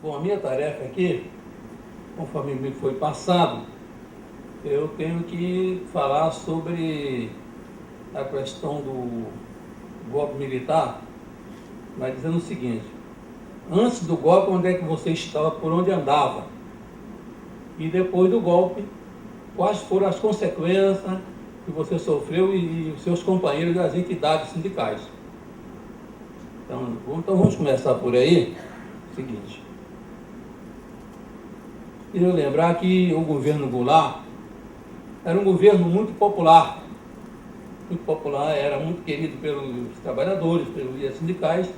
Bom, a minha tarefa aqui, conforme me foi passado, eu tenho que falar sobre a questão do golpe militar, mas dizendo o seguinte: antes do golpe, onde é que você estava, por onde andava? E depois do golpe, quais foram as consequências que você sofreu e os seus companheiros das entidades sindicais? Então vamos começar por aí. Seguinte, queria lembrar que o governo Goulart era um governo muito popular, era muito querido pelos trabalhadores, pelos líderes sindicais,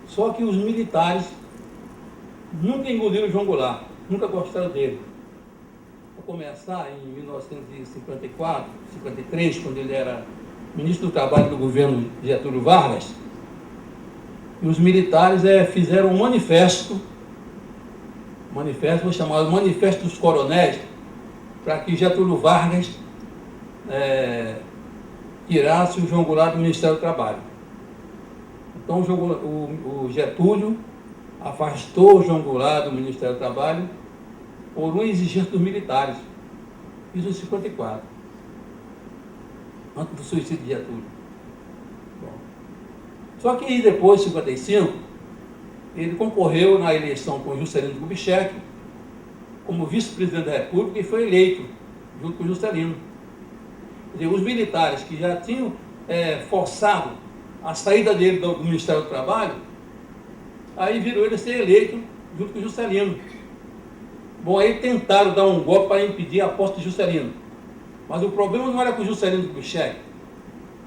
só que os militares nunca engoliram o João Goulart, nunca gostaram dele. Para começar, em 1954, 53, quando ele era ministro do Trabalho do governo Getúlio Vargas, os militares fizeram um manifesto foi chamado Manifesto dos Coronéis, para que Getúlio Vargas tirasse o João Goulart do Ministério do Trabalho. Então o Getúlio afastou o João Goulart do Ministério do Trabalho por uma exigência dos militares. Isso em 54, antes do suicídio de Getúlio. Bom. Só que depois, em 55, ele concorreu na eleição com Juscelino Kubitschek como vice-presidente da República e foi eleito junto com Juscelino. Quer dizer, os militares que já tinham forçado a saída dele do Ministério do Trabalho, aí virou ele ser eleito junto com Juscelino. Bom, aí tentaram dar um golpe para impedir a posse de Juscelino. Mas o problema não era com Juscelino Kubitschek,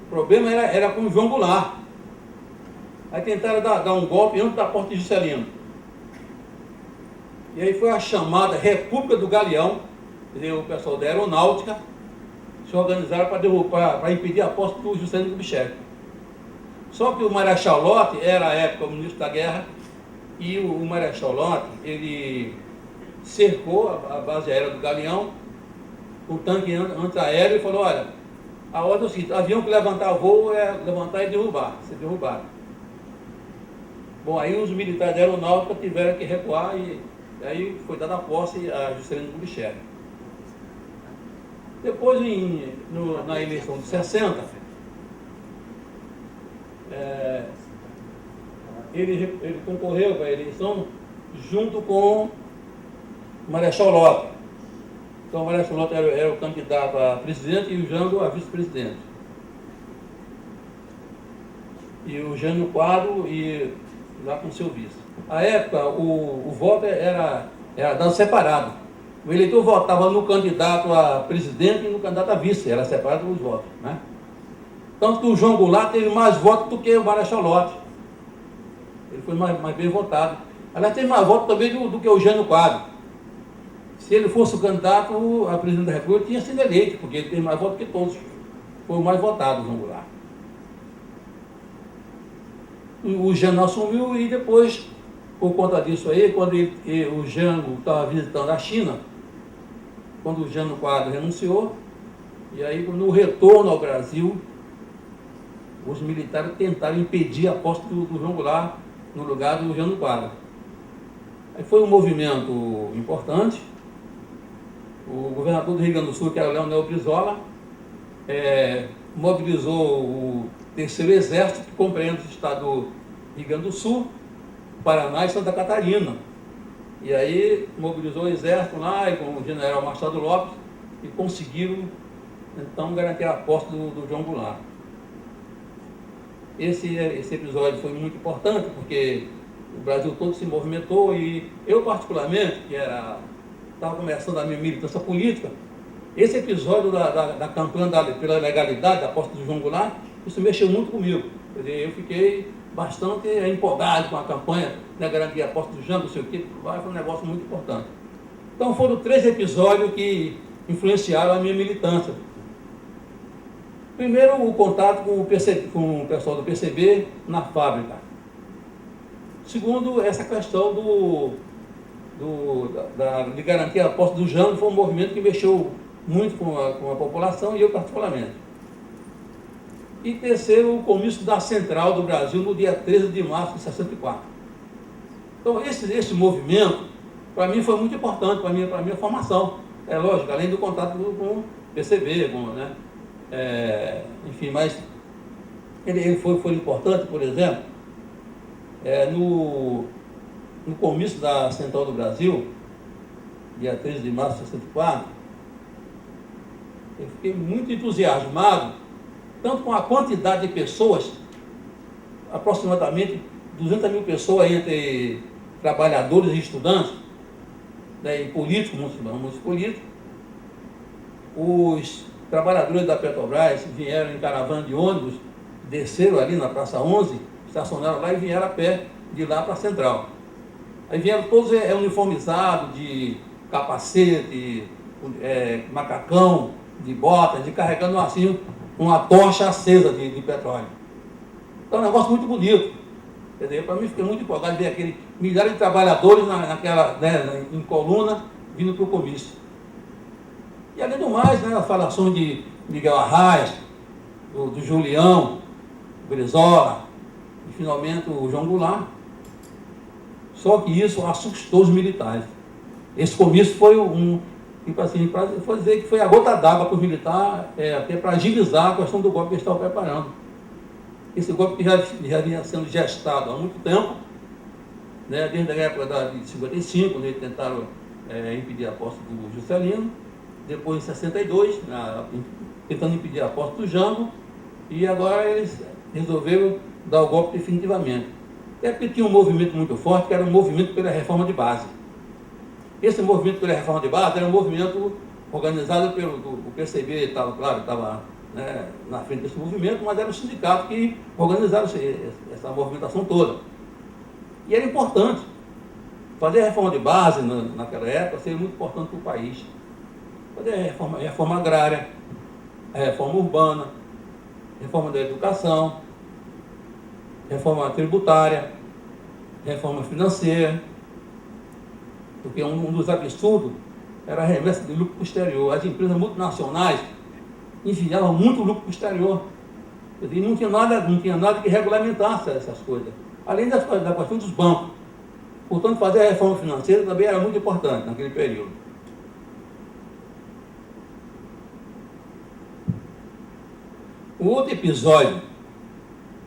o problema era com o João Goulart. Aí tentaram dar um golpe antes da posse de Juscelino. E aí foi a chamada República do Galeão, quer dizer, o pessoal da aeronáutica se organizaram para impedir a posse do Juscelino Kubitschek. Só que o Marechal Lott era, à época, o ministro da Guerra, e o Marechal Lott, ele cercou a base aérea do Galeão, o tanque antiaéreo, e falou: olha, a ordem é o seguinte, avião que levantar voo é levantar e derrubar, ser derrubado. Bom, aí os militares da aeronáutica tiveram que recuar e aí foi dada a posse a Juscelino Kubitschek. Depois, na eleição de 60, ele concorreu para a eleição junto com o Marechal Lott. Então o Marechal Lott era o candidato a presidente e o Jango a vice-presidente. E o Jânio Quadro lá com o seu vice. À época, o voto era dado separado. O eleitor votava no candidato a presidente e no candidato a vice, era separado os votos, né? Tanto que o João Goulart teve mais votos do que o Marechal Lott. Ele foi mais bem votado. Aliás, teve mais votos também do que o Jânio Quadro. Se ele fosse o candidato a presidente da República, tinha sido eleito, porque ele teve mais votos que todos. Foi o mais votado, o João Goulart. O Jango assumiu e depois, por conta disso aí, quando o Jango estava visitando a China, quando o Jânio Quadro renunciou, e aí no retorno ao Brasil, os militares tentaram impedir a posse do João Goulart no lugar do Jânio Quadro. Aí foi um movimento importante. O governador do Rio Grande do Sul, que era o Leonel Brizola, mobilizou o Terceiro Exército, que compreende o estado do Rio Grande do Sul, Paraná e Santa Catarina. E aí mobilizou o exército lá, e com o general Machado Lopes, e conseguiram, então, garantir a posse do João Goulart. Esse episódio foi muito importante, porque o Brasil todo se movimentou, e eu, particularmente, que estava começando a minha militância política, esse episódio da campanha pela legalidade da posse do João Goulart, isso mexeu muito comigo. Quer dizer, eu fiquei bastante empolgado com a campanha, né, garantir a posse do Jango, não sei o quê, foi um negócio muito importante. Então foram 3 episódios que influenciaram a minha militância. Primeiro, o contato com o pessoal do PCB na fábrica. Segundo, essa questão de garantir a posse do Jango, foi um movimento que mexeu muito com a população e eu particularmente. E terceiro, o comício da Central do Brasil no dia 13 de março de 64. Então, esse movimento, para mim, foi muito importante para a minha formação. É lógico, além do contato com o PCB, né? Enfim, mas ele foi importante, por exemplo, no comício da Central do Brasil, dia 13 de março de 64, eu fiquei muito entusiasmado, tanto com a quantidade de pessoas, aproximadamente 200 mil pessoas entre trabalhadores e estudantes, né, e políticos, muitos políticos. Os trabalhadores da Petrobras vieram em caravana de ônibus, desceram ali na Praça 11, estacionaram lá e vieram a pé de lá para a Central. Aí vieram todos uniformizados, de capacete, macacão, de bota, de carregando assim uma tocha acesa de petróleo. Então é um negócio muito bonito. Quer dizer, para mim fiquei muito empolgado de ver aquele milhares de trabalhadores naquela, né, em coluna, vindo para o comício. E além do mais, né, as falações de Miguel Arraes, do Julião, do Brizola, e finalmente o João Goulart. Só que isso assustou os militares. Esse comício foi tipo assim, foi dizer que foi a gota d'água para os militares, até para agilizar a questão do golpe que eles estavam preparando. Esse golpe que já vinha sendo gestado há muito tempo, né, desde a época de 55, quando eles tentaram impedir a posse do Juscelino, depois em 62, tentando impedir a posse do Jango, e agora eles resolveram dar o golpe definitivamente. Até porque tinha um movimento muito forte, que era um movimento pela reforma de base. Esse movimento pela reforma de base era um movimento organizado o PCB, estava né, na frente desse movimento, mas era o sindicato que organizava essa movimentação toda. E era importante. Fazer a reforma de base naquela época seria muito importante para o país. Fazer a reforma agrária, a reforma urbana, reforma da educação, reforma tributária, reforma financeira, porque um dos absurdos era a remessa de lucro posterior. As empresas multinacionais enviavam muito lucro para o exterior. E não tinha nada que regulamentasse essas coisas. Além da questão dos bancos. Portanto, fazer a reforma financeira também era muito importante naquele período. O outro episódio,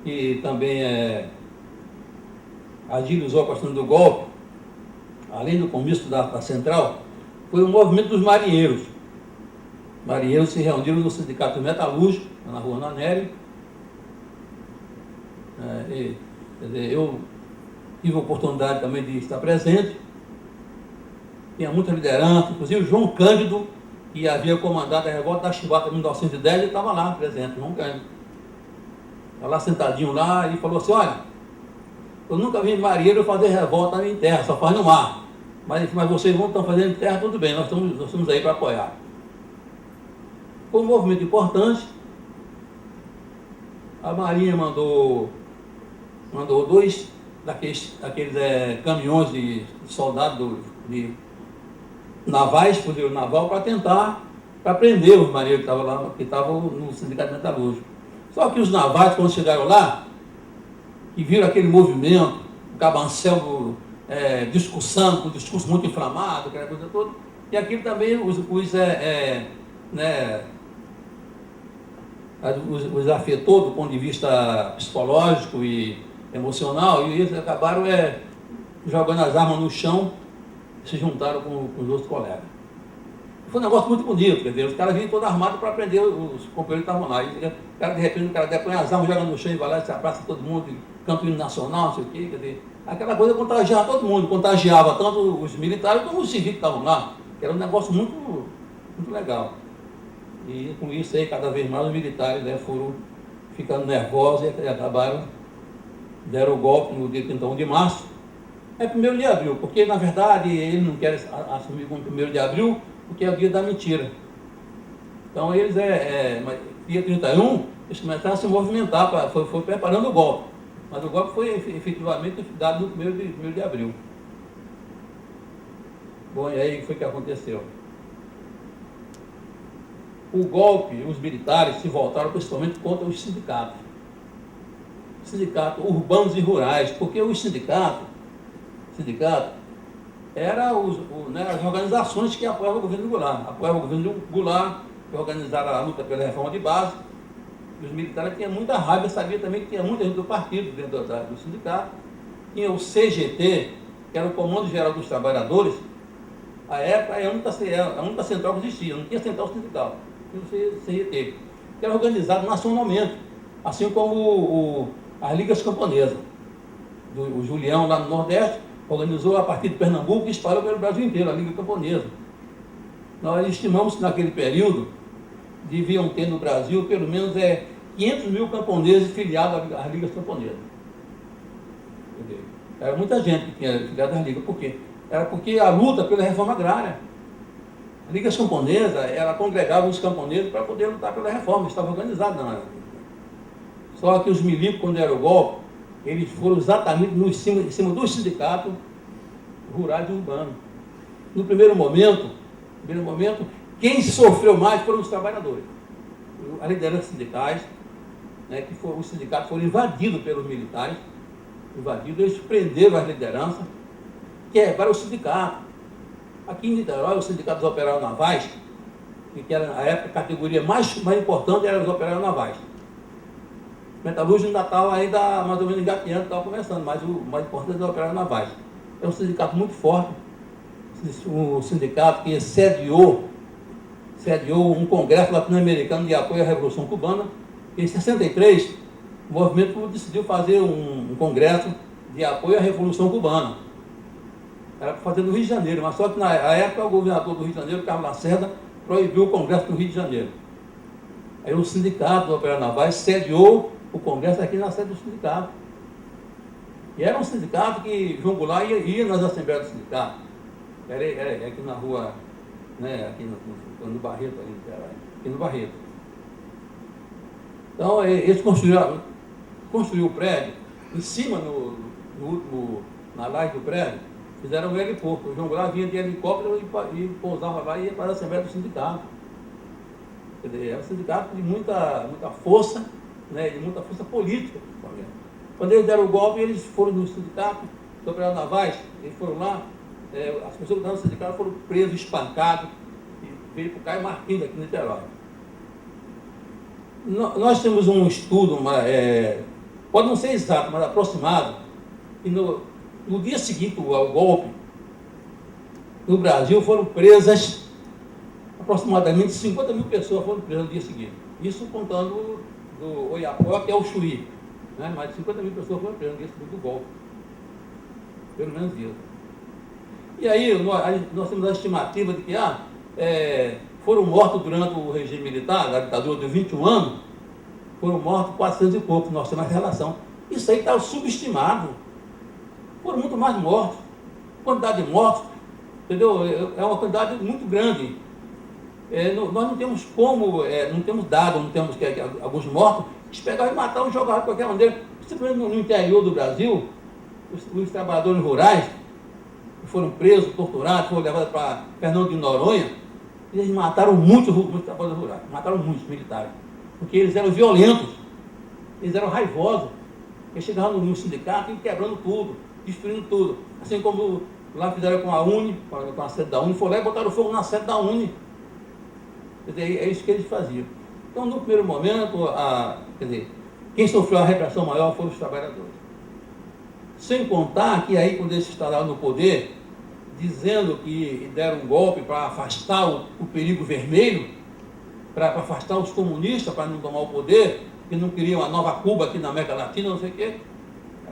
que também agilizou a questão do golpe, além do comício da Central, foi o movimento dos marinheiros. Marinheiros se reuniram no Sindicato Metalúrgico, na Rua Nanelli. Quer dizer, eu tive a oportunidade também de estar presente. Tinha muita liderança, inclusive o João Cândido, que havia comandado a revolta da Chibata em 1910, ele estava lá presente, João Cândido. Estava lá sentadinho lá e falou assim: olha, eu nunca vi marinheiro fazer revolta em terra, só faz no mar. Mas vocês estão fazendo em terra, tudo bem, nós estamos aí para apoiar. Foi um movimento importante. A Marinha mandou dois daqueles caminhões de soldados navais, fuzileiro naval, para prender os marinheiros que estavam no Sindicato Metalúrgico. Só que os navais, quando chegaram lá, e viram aquele movimento, o Cabancel discursando, com um discurso muito inflamado, aquela coisa toda, e aquilo também os afetou do ponto de vista psicológico e emocional, e eles acabaram jogando as armas no chão e se juntaram com os outros colegas. Foi um negócio muito bonito, quer dizer, os caras vinham todos armados para prender os companheiros que estavam lá. E de repente, o cara depõe as armas, joga no chão e vai lá e se abraça todo mundo, canta o hino nacional, não sei o quê, quer dizer, aquela coisa contagiava todo mundo, contagiava tanto os militares como os civis que estavam lá, que era um negócio muito, muito legal. E com isso aí, cada vez mais os militares foram ficando nervosos e deram o golpe no dia 31 de março. É 1º de abril, porque na verdade eles não querem assumir como 1º de abril, porque é o dia da mentira. Então eles, dia 31, eles começaram a se movimentar, foi preparando o golpe. Mas o golpe foi efetivamente dado no 1º de abril. Bom, e aí foi o que aconteceu. O golpe, os militares se voltaram principalmente contra os sindicatos urbanos e rurais, porque os sindicatos sindicato eram as organizações que apoiavam o governo Goulart. Apoiavam o governo Goulart, que organizaram a luta pela reforma de base. E os militares tinham muita raiva, sabia também que tinha muita gente do partido dentro do sindicato. Tinha o CGT, que era o Comando Geral dos Trabalhadores. A época é a única central que existia, não tinha central sindical, tinha o CGT, que era organizado nacionalmente, assim como as ligas camponesas. O Julião, lá no Nordeste, organizou a partir de Pernambuco e espalhou pelo Brasil inteiro, a Liga Camponesa. Nós estimamos que naquele período deviam ter no Brasil pelo menos 500 mil camponeses filiados às ligas camponesas. Era muita gente que tinha filiado às ligas. Por quê? Era porque a luta pela reforma agrária. As ligas camponesas, ela congregava os camponeses para poder lutar pela reforma, estava organizado na época. Só que os milicos, quando deram o golpe, eles foram exatamente em cima dos sindicatos rurais e urbanos. No primeiro momento, quem sofreu mais foram os trabalhadores. As lideranças sindicais, os sindicatos foram invadidos pelos militares, eles prenderam as lideranças, quebraram o sindicato. Aqui em Niterói, o Sindicato dos Operários Navais, que era na época a categoria mais importante, era os operários navais. Metalúrgico ainda estava ainda mais ou menos engateando, estava começando, mas o mais importante é os operários navais. É um sindicato muito forte, um sindicato que sediou um congresso latino-americano de apoio à Revolução Cubana. Em 63, o movimento decidiu fazer um congresso de apoio à Revolução Cubana. Era para fazer no Rio de Janeiro, mas só que na época o governador do Rio de Janeiro, Carlos Lacerda, proibiu o congresso no Rio de Janeiro. Aí o sindicato do Operário Navais sediou o congresso aqui na sede do sindicato. E era um sindicato que João Goulart ia nas assembleias do sindicato. Era aqui na rua, aqui no Barreto, aqui no Barreto. Então, eles construíram o prédio, em cima, na laje do prédio, fizeram um heliporto. O João Goulart vinha de helicóptero e pousava lá e ia para a assembleia do sindicato. Quer dizer, era um sindicato de muita força, de muita força política. Quando eles deram o golpe, eles foram no sindicato, do Operário Navais, eles foram lá, as pessoas que estavam no sindicato foram presos, espancados, e veio para o Caio Martins, aqui em Niterói. Nós temos um estudo, pode não ser exato, mas aproximado, e no dia seguinte ao golpe, no Brasil foram presas aproximadamente 50 mil pessoas foram presas no dia seguinte. Isso contando do Oiapoque até o Chuí. Mais de 50 mil pessoas foram presas no dia seguinte do golpe. Pelo menos isso. E aí nós temos a estimativa de que foram mortos durante o regime militar, da ditadura de 21 anos, foram mortos 400 e poucos, nós temos a relação. Isso aí está subestimado. Foram muito mais mortos. A quantidade de mortos, entendeu? É uma quantidade muito grande. Nós não temos como, não temos dados, não temos alguns mortos, eles pegaram e mataram e jogaram de qualquer maneira. Principalmente no interior do Brasil, os trabalhadores rurais, que foram presos, torturados, foram levados para Fernando de Noronha, eles mataram muitos trabalhadores rurais, mataram muitos militares, porque eles eram violentos, eles eram raivosos, eles chegavam no sindicato e quebrando tudo, destruindo tudo, assim como lá fizeram com a UNE, com a sede da UNE, foram lá e botaram fogo na sede da UNE. Quer dizer, é isso que eles faziam. Então, no primeiro momento, quem sofreu a repressão maior foram os trabalhadores. Sem contar que aí, quando eles instalaram no poder, dizendo que deram um golpe para afastar o perigo vermelho, para afastar os comunistas, para não tomar o poder, que não queriam a nova Cuba aqui na América Latina, não sei o quê.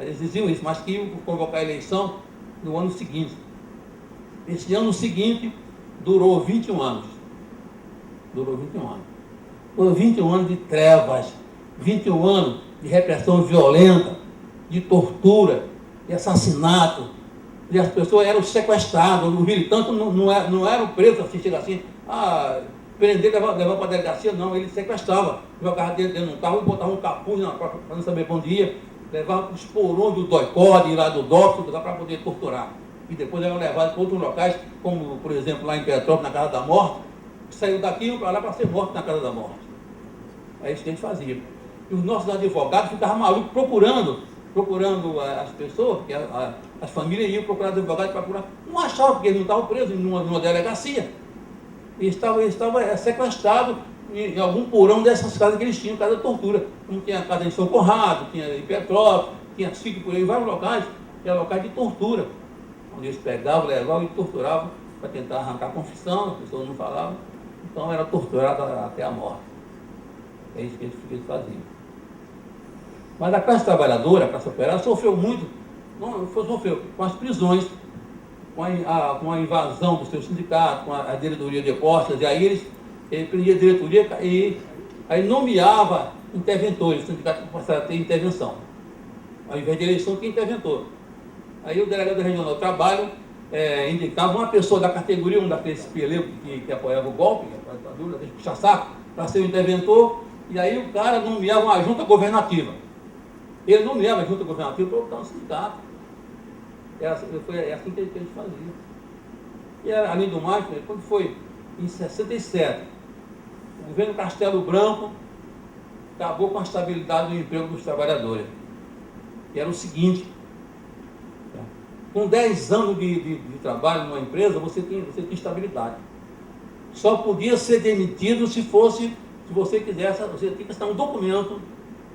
Eles diziam isso, mas que iam convocar a eleição no ano seguinte. Esse ano seguinte durou 21 anos. Durou 21 anos. Foram 21 anos de trevas, 21 anos de repressão violenta, de tortura, de assassinato. E as pessoas eram sequestradas, os militantes não eram presos assim, chega assim, prender, levar para a delegacia, não, eles sequestravam, jogavam dentro de um carro e botavam um capuz para não saber para onde ia, levavam para os porões do DOI-CODE, lá do DOPS, para poder torturar. E depois eram levados para outros locais, como, por exemplo, lá em Petrópolis, na Casa da Morte, saiu daqui e para lá para ser morto na Casa da Morte. É isso que a gente fazia. E os nossos advogados ficavam malucos procurando as pessoas, porque as As famílias iam procurar advogado para procurar. Não achavam, porque eles não estavam presos numa delegacia. Eles estavam sequestrados em algum porão dessas casas que eles tinham, casa de tortura. Como tinha a casa em São Conrado, tinha em Petrópolis, tinha sítio por aí, vários locais, que eram locais de tortura. Onde eles pegavam, levavam e torturavam para tentar arrancar a confissão, as pessoas não falavam. Então era torturado até a morte. É isso que eles faziam. Mas a classe trabalhadora, a classe operária, sofreu muito, sofreu com as prisões, com a invasão do seu sindicato, com a diretoria de postas, e aí ele prendia a diretoria e aí nomeava interventores, o sindicato passava a ter intervenção. Ao invés de eleição, tinha interventor. Aí o delegado regional do trabalho indicava uma pessoa da categoria, um daqueles pelecos que apoiava o golpe, a dúvida, puxa-saco, para ser o interventor, e aí o cara nomeava uma junta governativa. Ele nomeava a junta governativa para botar no sindicato. É assim que eles faziam. E além do mais, quando foi em 67, o governo Castelo Branco acabou com a estabilidade do emprego dos trabalhadores. E era o seguinte: com 10 anos de trabalho numa empresa, você tem estabilidade. Só podia ser demitido se você quisesse, você tinha que estar um documento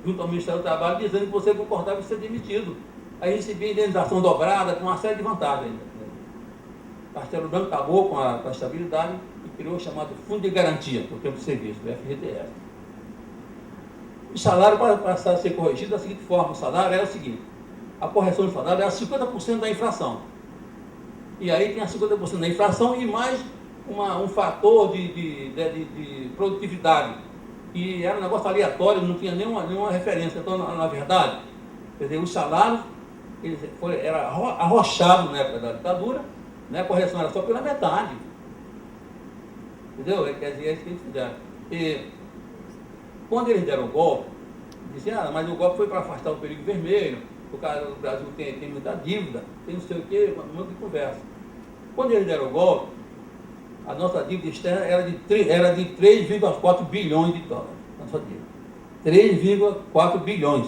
junto ao Ministério do Trabalho dizendo que você concordava em ser demitido. Aí recebia indenização dobrada, com uma série de vantagens. Castelo Branco acabou com a estabilidade e criou o chamado Fundo de Garantia por tempo de serviço, do FGTS. O salário passar a ser corrigido da seguinte forma: o salário era o seguinte, a correção do salário era 50% da inflação. E aí tinha 50% da inflação e mais um fator de produtividade. E era um negócio aleatório, não tinha nenhuma referência. Então, na verdade, quer dizer, os salários era arrochado na época da ditadura, né? A correção era só pela metade. Entendeu? Quer dizer, é isso que eles fizeram. E quando eles deram o golpe, disseram, mas o golpe foi para afastar o perigo vermelho, o Brasil tem muita dívida, tem não sei o quê, um monte de conversa. Quando eles deram o golpe, a nossa dívida externa era de 3,4 bilhões de dólares. Nossa dívida. 3,4 bilhões.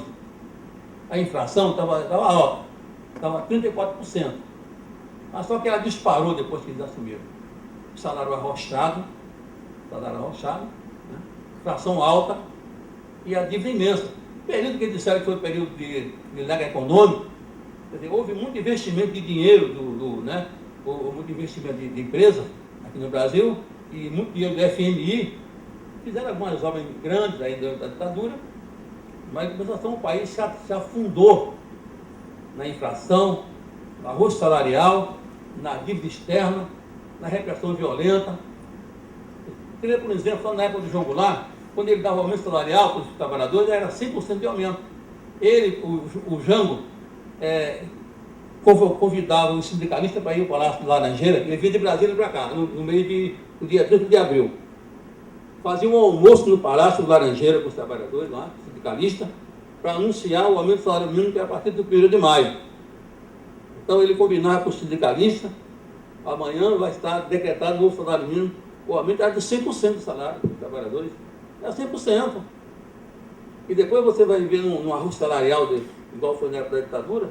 A inflação estava alta, estava 34%. Mas só que ela disparou depois que eles assumiram. O salário arrochado, né? Inflação alta e a dívida imensa. O período que eles disseram que foi o período de lag econômico, quer dizer, houve muito investimento de dinheiro, né? Muito investimento de empresa aqui no Brasil, e muito dinheiro do FMI, fizeram algumas obras grandes aí da ditadura, mas em compensação o país se afundou na inflação, no arrocho salarial, na dívida externa, na repressão violenta. Eu queria, por exemplo, só na época do João Goulart, quando ele dava aumento salarial para os trabalhadores, era 100% de aumento. Ele, o Jango, convidava os sindicalistas para ir ao Palácio de Laranjeira, ele vinha de Brasília para cá, no dia 30 de abril. Fazia um almoço no Palácio de Laranjeira com os trabalhadores lá, sindicalistas, para anunciar o aumento do salário mínimo que é a partir do período de maio. Então ele combinava com os sindicalistas, amanhã vai estar decretado o novo salário mínimo, o aumento era de 100% do salário dos trabalhadores, era 100%. E depois você vai ver num arroz salarial, igual foi na época da ditadura,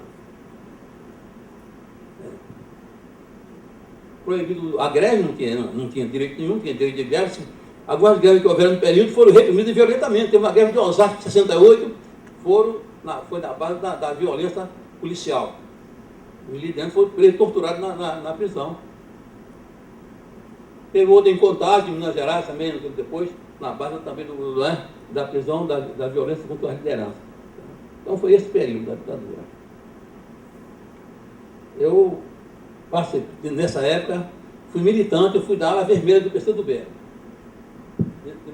proibido, a greve não tinha direito nenhum, tinha direito de greve. Algumas greves que houveram no período foram reprimidas violentamente. Teve uma greve de Osasco de 68, foi na base da violência policial. Os liderantes foram presos, torturados na prisão. Teve outra em Contagem, em Minas Gerais também, depois, na base também da prisão, da violência contra as lideranças. Então foi esse período da ditadura. Eu passei, nessa época, fui militante, eu fui da ala vermelha do PCdoB.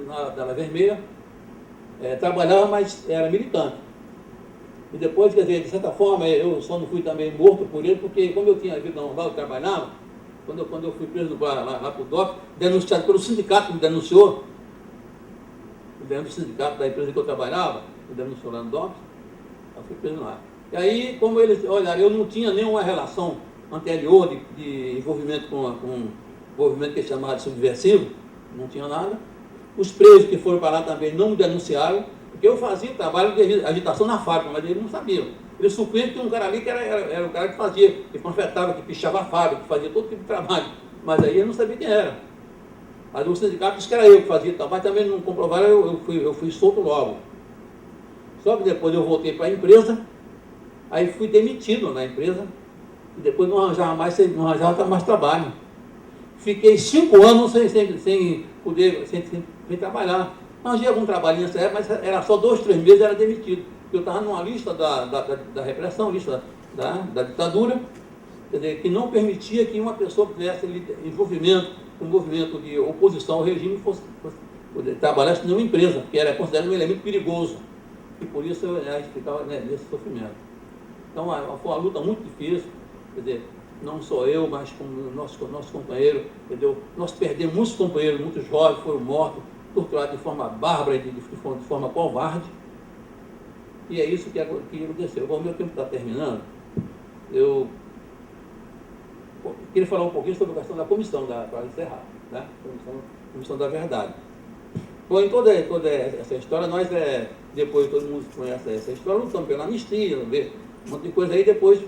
Da ala vermelha, trabalhava, mas era militante. E depois, quer dizer, de certa forma, eu só não fui também morto por ele, porque como eu tinha vida normal, eu trabalhava, quando eu fui preso lá para o DOP, denunciado pelo sindicato que me denunciou, o sindicato da empresa que eu trabalhava, me denunciou lá no DOP, eu fui preso lá. E aí, como eles olharam, eu não tinha nenhuma relação anterior de envolvimento com um movimento que é chamado de subversivo, não tinha nada. Os presos que foram para lá também não me denunciaram, porque eu fazia trabalho de agitação na fábrica, mas eles não sabiam. Ele supunha que tinha um cara ali que era o cara que fazia, que panfletava, que pichava a fábrica, que fazia todo tipo de trabalho. Mas aí eu não sabia quem era. Aí o sindicato disse que era eu que fazia, mas também não comprovaram, eu fui solto logo. Só que depois eu voltei para a empresa, aí fui demitido na empresa, e depois não arranjava mais trabalho. Fiquei 5 anos sem poder, sem trabalhar. Arranjei algum trabalhinho nessa época, mas era só 2, 3 meses, era demitido. Eu estava numa lista da repressão, lista da ditadura, quer dizer, que não permitia que uma pessoa que tivesse envolvimento, um movimento de oposição ao regime trabalhasse numa empresa, que era considerado um elemento perigoso. E por isso a gente ficava nesse sofrimento. Então foi uma luta muito difícil, quer dizer, não só eu, mas como nosso companheiro, entendeu? Nós perdemos muitos companheiros, muitos jovens foram mortos, torturados de forma bárbara, de forma covarde. E é isso que aconteceu. Bom, o meu tempo está terminando. Eu queria falar um pouquinho sobre a questão da comissão, para encerrar, né? Comissão da Verdade. Bom, em toda essa história, nós, depois todo mundo conhece essa história, lutamos pela anistia, um monte de coisa aí, depois,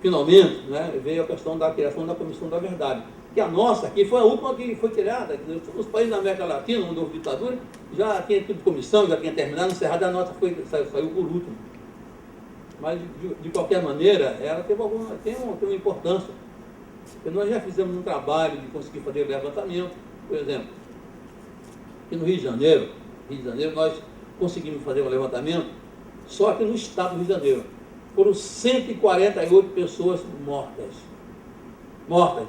finalmente, né, veio a questão da criação da Comissão da Verdade, que a nossa aqui foi a última que foi criada. Os países da América Latina, onde houve ditadura, já tinha tido comissão, já tinha terminado, encerrada, a nossa saiu por último. Mas, de qualquer maneira, ela tem uma importância. Porque nós já fizemos um trabalho de conseguir fazer levantamento, por exemplo, aqui no Rio de Janeiro, nós conseguimos fazer um levantamento só aqui no estado do Rio de Janeiro. Foram 148 pessoas mortas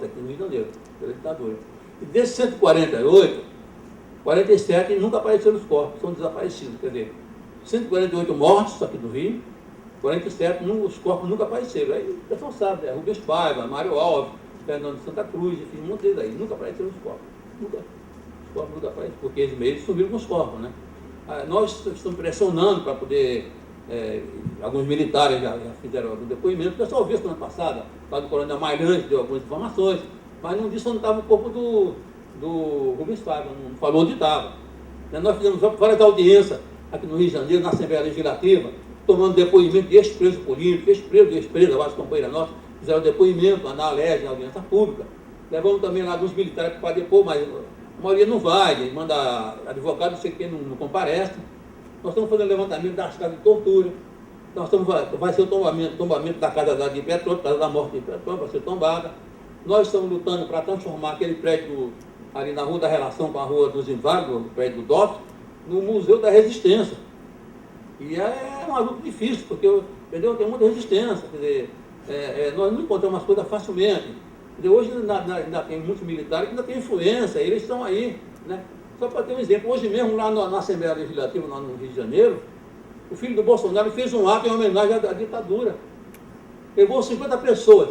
aqui no Rio de Janeiro, pela ditadura. E desses 148, 47 nunca apareceram os corpos, são desaparecidos. Quer dizer, 148 mortos aqui no Rio, 47 os corpos nunca apareceram. Aí o pessoal sabe, Rubens Paiva, Mário Alves, Fernando de Santa Cruz, enfim, um monte deles aí, nunca apareceram os corpos. Os corpos nunca apareceram, porque eles meio subiram com os corpos, né? Nós estamos pressionando para poder, alguns militares já fizeram algum depoimento. O pessoal viu semana passada, lá do coronel Mairante deu algumas informações, mas não disse onde estava o corpo do Rubens Paiva, não falou onde estava. Nós fizemos várias audiências aqui no Rio de Janeiro, na Assembleia Legislativa, tomando depoimento de ex-preso político, ex-presa, vários companheiros nossos, fizeram depoimento na ALERJ, na audiência pública. Levamos também lá alguns militares para depor, mas a maioria não vai, manda advogado, não sei quem, não comparece. Nós estamos fazendo levantamento das casas de tortura. Vai ser o tombamento da casa de Petrônio, casa da morte de Petrônio, vai ser tombada. Nós estamos lutando para transformar aquele prédio ali na Rua da Relação com a Rua dos Inválidos, o prédio do DOT, no Museu da Resistência. E é uma luta difícil, porque tem muita resistência, quer dizer, nós não encontramos as coisas facilmente. Quer dizer, hoje ainda tem muitos militares que ainda têm influência, eles estão aí, né? Só para ter um exemplo, hoje mesmo lá na Assembleia Legislativa, lá no Rio de Janeiro, o filho do Bolsonaro fez um ato em homenagem à ditadura. Levou 50 pessoas,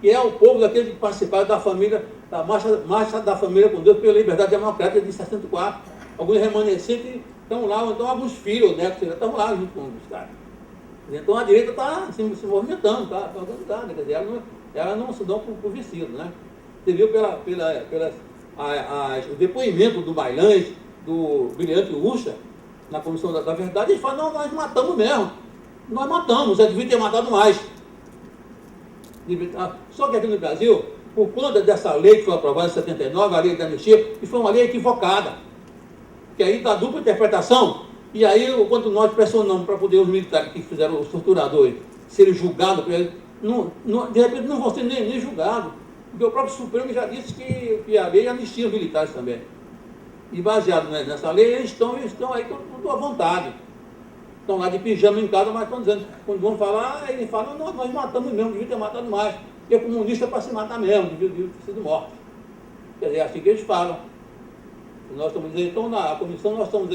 que é o povo daquele que participaram da família, da marcha da família com Deus pela liberdade democrática de 64. Alguns remanescentes estão lá, então alguns filhos, né, estão lá junto com os caras. Então a direita está se movimentando, está organizada, quer dizer, ela não se dá por vencido, né? Você viu o depoimento do Mailães, do Brilhante Ucha, na Comissão da Verdade, eles falam, não, nós matamos mesmo. Nós matamos, já devia ter matado mais. Só que aqui no Brasil, por conta dessa lei que foi aprovada em 79, a lei da anistia, que foi uma lei equivocada, que aí dá dupla interpretação, e aí quando nós pressionamos para poder os militares que fizeram os torturadores serem julgados, de repente não vão ser nem julgados, porque o próprio Supremo já disse que a lei anistia os militares também. E baseado nessa lei, eles estão aí com à vontade. Estão lá de pijama em casa, mas estão dizendo, quando vão falar, eles falam, nós matamos mesmo, devia ter matado mais. Porque é comunista para se matar mesmo, devia ter sido morto. Quer dizer, é assim que eles falam. Nós estamos dizendo, então, na comissão, nós estamos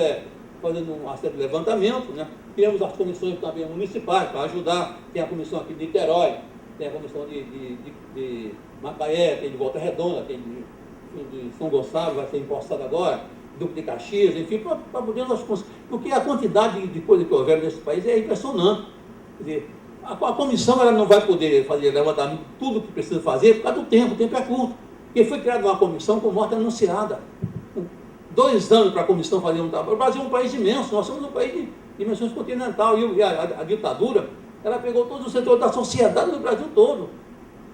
fazendo um certo levantamento, né? Temos as comissões também municipais para ajudar. Tem a comissão aqui de Niterói, tem a comissão de Macaé, tem de Volta Redonda, tem de São Gonçalo, vai ser empossado agora, Duque de Caxias, enfim, para poder nós conseguir. Porque a quantidade de coisa que houver nesse país é impressionante. Quer dizer, a comissão ela não vai poder fazer levantamento tudo que precisa fazer por causa do tempo, o tempo é curto. Porque foi criada uma comissão com morte anunciada. 2 anos para a comissão fazer um trabalho. O Brasil é um país imenso, nós somos um país dimensões continental. E a ditadura, ela pegou todos os setores da sociedade do Brasil todo.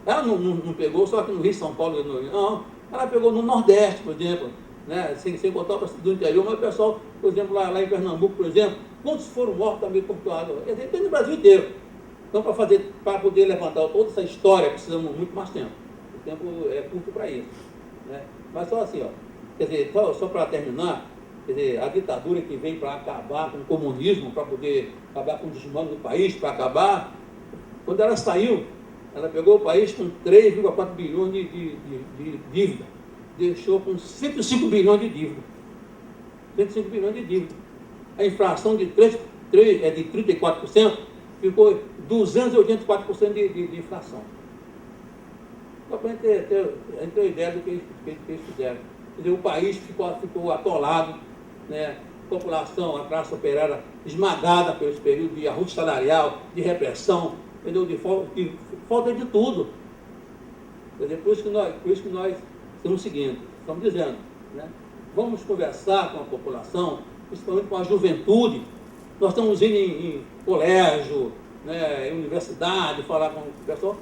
Ela não pegou só aqui no Rio, São Paulo, não. Ela pegou no Nordeste, por exemplo, né? sem contar o do interior, mas o pessoal, por exemplo, lá em Pernambuco, por exemplo, quantos foram mortos também por água? Quer dizer, tem no Brasil inteiro. Então, para poder levantar toda essa história, precisamos muito mais tempo. O tempo é curto para isso. Né? Mas só assim, ó, quer dizer, só para terminar, quer dizer, a ditadura que vem para acabar com o comunismo, para poder acabar com o desmando do país, para acabar, quando ela saiu, ela pegou o país com 3,4 bilhões de dívida, deixou com 105 bilhões de dívida. 105 bilhões de dívida. A inflação de 34%, ficou 284% de inflação. Só para a gente ter uma ideia do que eles fizeram. Quer dizer, o país ficou atolado, né? A população, a classe operária esmagada pelo período de ajuste salarial, de repressão, entendeu? De falta de tudo. Quer dizer, por isso que nós estamos seguindo, estamos dizendo, né? Vamos conversar com a população, principalmente com a juventude. Nós estamos indo em colégio, né, em universidade, falar com o pessoal,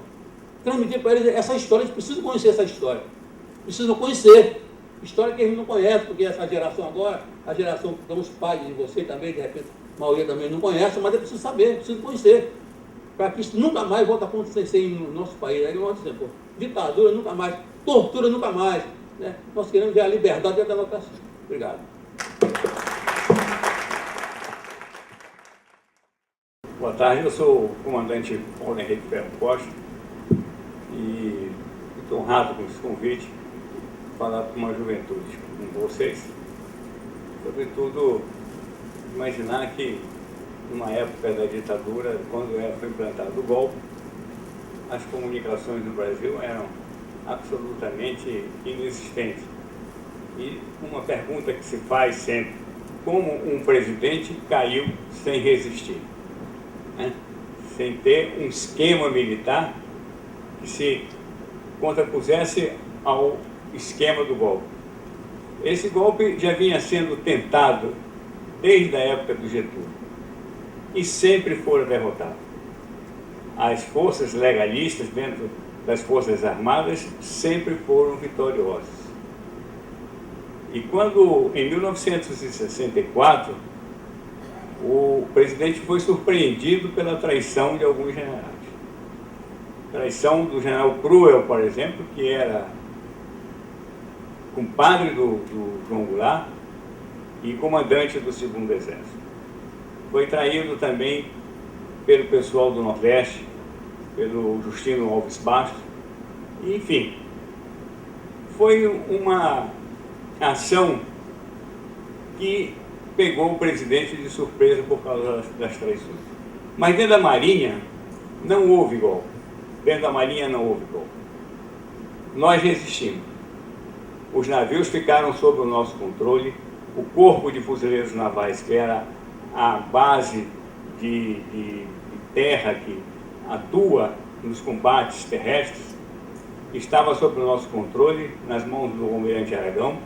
transmitir para eles essa história. Eles precisam conhecer essa história, precisam conhecer história que eles não conhecem, porque essa geração agora, a geração que são os pais de você também, de repente a maioria também não conhece, mas é preciso saber, preciso conhecer, para que isso nunca mais volte a acontecer no nosso país. Aí nós dizemos, pô, ditadura nunca mais, tortura nunca mais, né? Nós queremos ver a liberdade e a democracia. Obrigado. Boa tarde, eu sou o comandante Paulo Henrique Ferro Costa e estou honrado com esse convite para falar para uma juventude como vocês, sobretudo imaginar que numa época da ditadura, quando foi implantado o golpe, as comunicações no Brasil eram absolutamente inexistentes. E uma pergunta que se faz sempre, como um presidente caiu sem resistir? Né? Sem ter um esquema militar que se contrapusesse ao esquema do golpe. Esse golpe já vinha sendo tentado desde a época do Getúlio e sempre foram derrotados. As forças legalistas dentro das Forças Armadas sempre foram vitoriosas. E quando, em 1964, o presidente foi surpreendido pela traição de alguns generais. Traição do general Cruel, por exemplo, que era compadre do João Goulart e comandante do 2º Exército. Foi traído também pelo pessoal do Nordeste, pelo Justino Alves Bastos, e, enfim, foi uma ação que pegou o presidente de surpresa por causa das traições. Mas dentro da Marinha não houve golpe. Dentro da Marinha não houve golpe. Nós resistimos. Os navios ficaram sob o nosso controle. O Corpo de Fuzileiros Navais, que era a base de terra que atua nos combates terrestres, estava sob o nosso controle, nas mãos do almirante Aragão.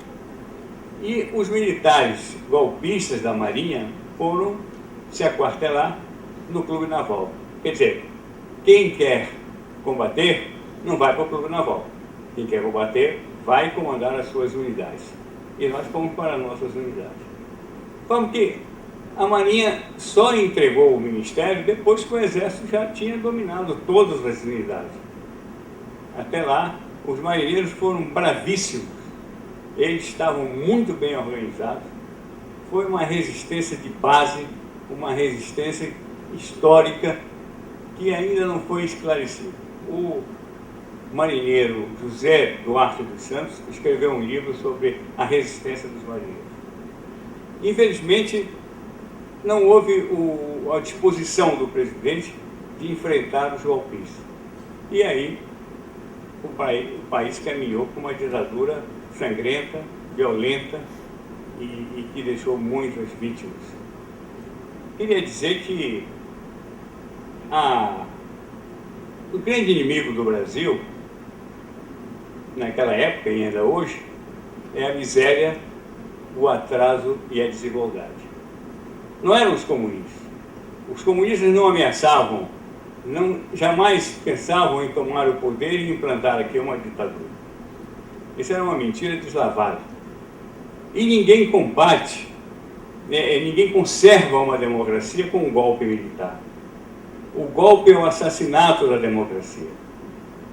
E os militares golpistas da Marinha foram se aquartelar no Clube Naval. Quer dizer, quem quer combater não vai para o Clube Naval. Quem quer combater vai comandar as suas unidades. E nós fomos para as nossas unidades. Como que a Marinha só entregou o Ministério depois que o Exército já tinha dominado todas as unidades. Até lá, os marinheiros foram bravíssimos. Eles estavam muito bem organizados. Foi uma resistência de base, uma resistência histórica que ainda não foi esclarecida. O marinheiro José Duarte dos Santos escreveu um livro sobre a resistência dos marinheiros. Infelizmente, não houve a disposição do presidente de enfrentar os golpistas. E aí, o país caminhou com uma ditadura sangrenta, violenta e que deixou muitas vítimas. Queria dizer que o grande inimigo do Brasil, naquela época e ainda hoje, é a miséria, o atraso e a desigualdade. não eram os comunistas. Os comunistas não ameaçavam, jamais pensavam em tomar o poder e implantar aqui uma ditadura. Isso era uma mentira deslavada. E ninguém combate, ninguém conserva uma democracia com um golpe militar. O golpe é o assassinato da democracia.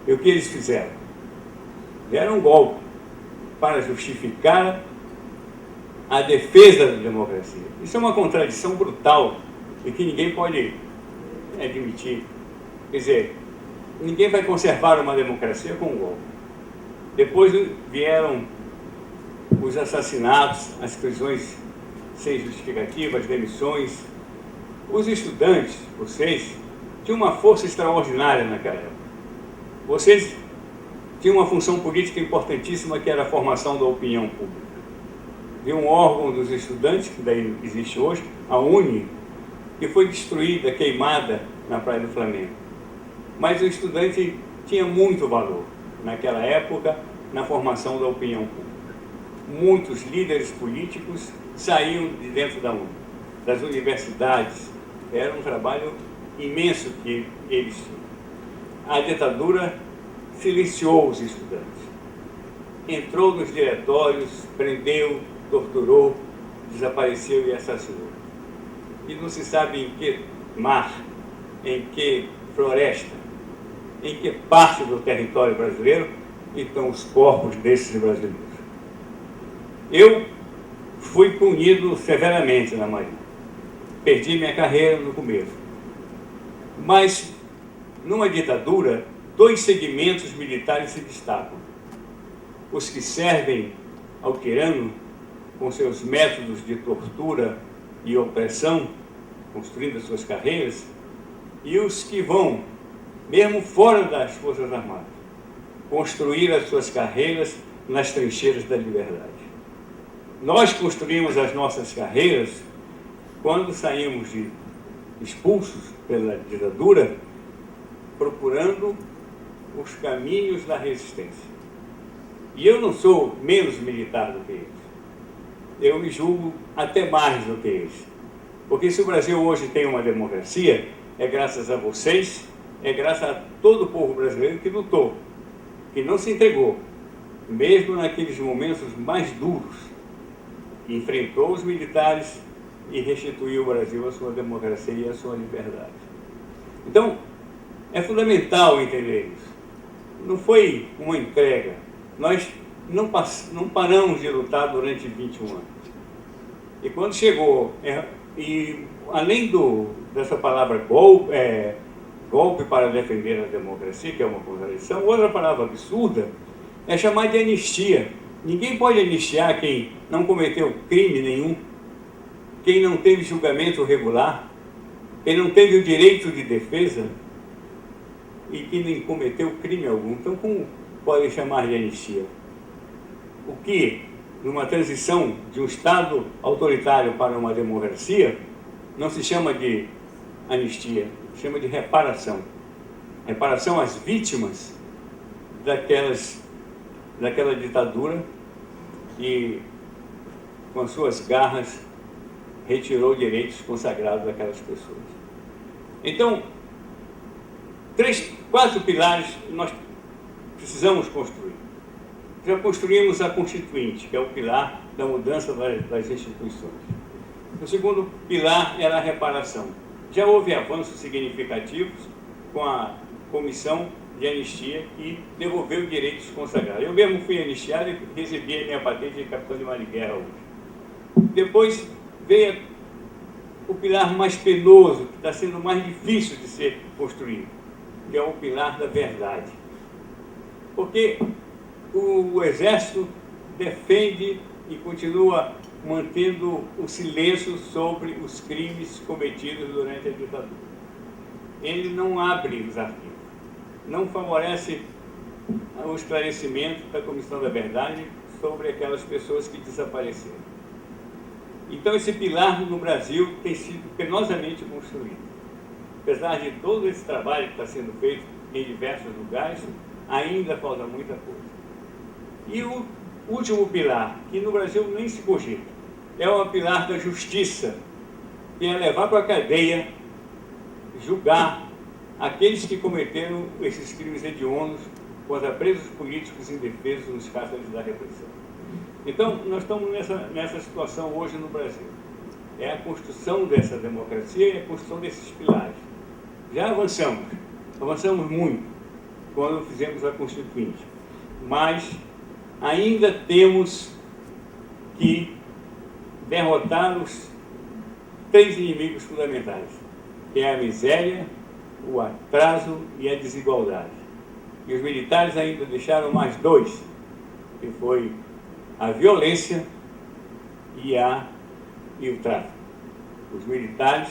E o que eles fizeram? Deram um golpe para justificar a defesa da democracia. Isso é uma contradição brutal e que ninguém pode admitir. Quer dizer, ninguém vai conservar uma democracia com um golpe. Depois vieram os assassinatos, as prisões sem justificativa, as demissões. Os estudantes, vocês, tinham uma força extraordinária naquela época. Vocês tinham uma função política importantíssima, que era a formação da opinião pública. De um órgão dos estudantes, que daí existe hoje, a UNE, que foi destruída, queimada na Praia do Flamengo. Mas o estudante tinha muito valor naquela época na formação da opinião pública. Muitos líderes políticos saíam de dentro da UNE, das universidades. Era um trabalho imenso que eles tinham. A ditadura silenciou os estudantes. Entrou nos diretórios, prendeu, torturou, desapareceu e assassinou. E não se sabe em que mar, em que floresta, em que parte do território brasileiro estão os corpos desses brasileiros. Eu fui punido severamente na Marinha. Perdi minha carreira no começo. Mas, numa ditadura, dois segmentos militares se destacam. Os que servem ao tirano com seus métodos de tortura e opressão, construindo as suas carreiras, e os que vão, mesmo fora das Forças Armadas, construir as suas carreiras nas trincheiras da liberdade. Nós construímos as nossas carreiras quando saímos expulsos pela ditadura, procurando os caminhos da resistência. E eu não sou menos militar do que eles. Eu me julgo até mais do que eles. Porque se o Brasil hoje tem uma democracia, é graças a vocês, é graças a todo o povo brasileiro que lutou, que não se entregou, mesmo naqueles momentos mais duros, enfrentou os militares e restituiu ao Brasil a sua democracia e a sua liberdade. Então, é fundamental entender isso. Não foi uma entrega. Nós não paramos de lutar durante 21 anos. E quando chegou, e além dessa palavra golpe para defender a democracia, que é uma contradição, outra palavra absurda é chamar de anistia. Ninguém pode anistiar quem não cometeu crime nenhum, quem não teve julgamento regular, quem não teve o direito de defesa e que nem cometeu crime algum. Então, como podem chamar de anistia? O que, numa transição de um Estado autoritário para uma democracia, não se chama de anistia, se chama de reparação. Reparação às vítimas daquela ditadura que, com as suas garras, retirou direitos consagrados daquelas pessoas. Então, 4 pilares nós precisamos construir. Já construímos a Constituinte, que é o pilar da mudança das instituições. O segundo pilar era a reparação. Já houve avanços significativos com a Comissão de Anistia, que devolveu direitos consagrados. Eu mesmo fui anistiado e recebi a minha patente de capitão de mar de guerra hoje. Depois veio o pilar mais penoso, que está sendo mais difícil de ser construído, que é o pilar da verdade. Porque o Exército defende e continua mantendo o silêncio sobre os crimes cometidos durante a ditadura. Ele não abre os arquivos, não favorece o esclarecimento da Comissão da Verdade sobre aquelas pessoas que desapareceram. Então, esse pilar no Brasil tem sido penosamente construído. Apesar de todo esse trabalho que está sendo feito em diversos lugares, ainda falta muita coisa. E o último pilar, que no Brasil nem se cogita, é o pilar da justiça. que é levar para a cadeia, julgar aqueles que cometeram esses crimes hediondos contra presos políticos indefesos nos cárceres da repressão. Então, nós estamos nessa situação hoje no Brasil. É a construção dessa democracia e a construção desses pilares. Já avançamos muito quando fizemos a Constituinte, mas ainda temos que derrotar os 3 inimigos fundamentais, que é a miséria, o atraso e a desigualdade. E os militares ainda deixaram mais 2, que foi a violência e o tráfico. Os militares,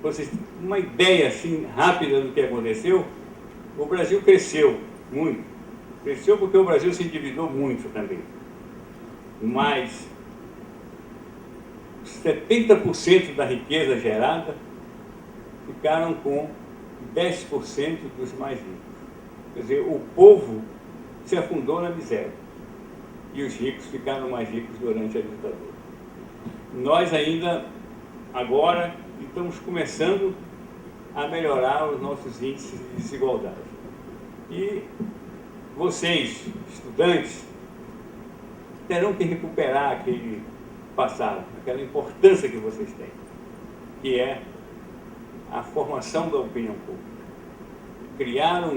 vocês têm uma ideia assim rápida do que aconteceu, o Brasil cresceu muito. Cresceu porque o Brasil se endividou muito também. Mas 70% da riqueza gerada ficaram com 10% dos mais ricos. Quer dizer, o povo se afundou na miséria e os ricos ficaram mais ricos durante a ditadura. Nós ainda, agora, estamos começando a melhorar os nossos índices de desigualdade. E vocês, estudantes, terão que recuperar aquele passado, aquela importância que vocês têm, que é a formação da opinião pública. Criar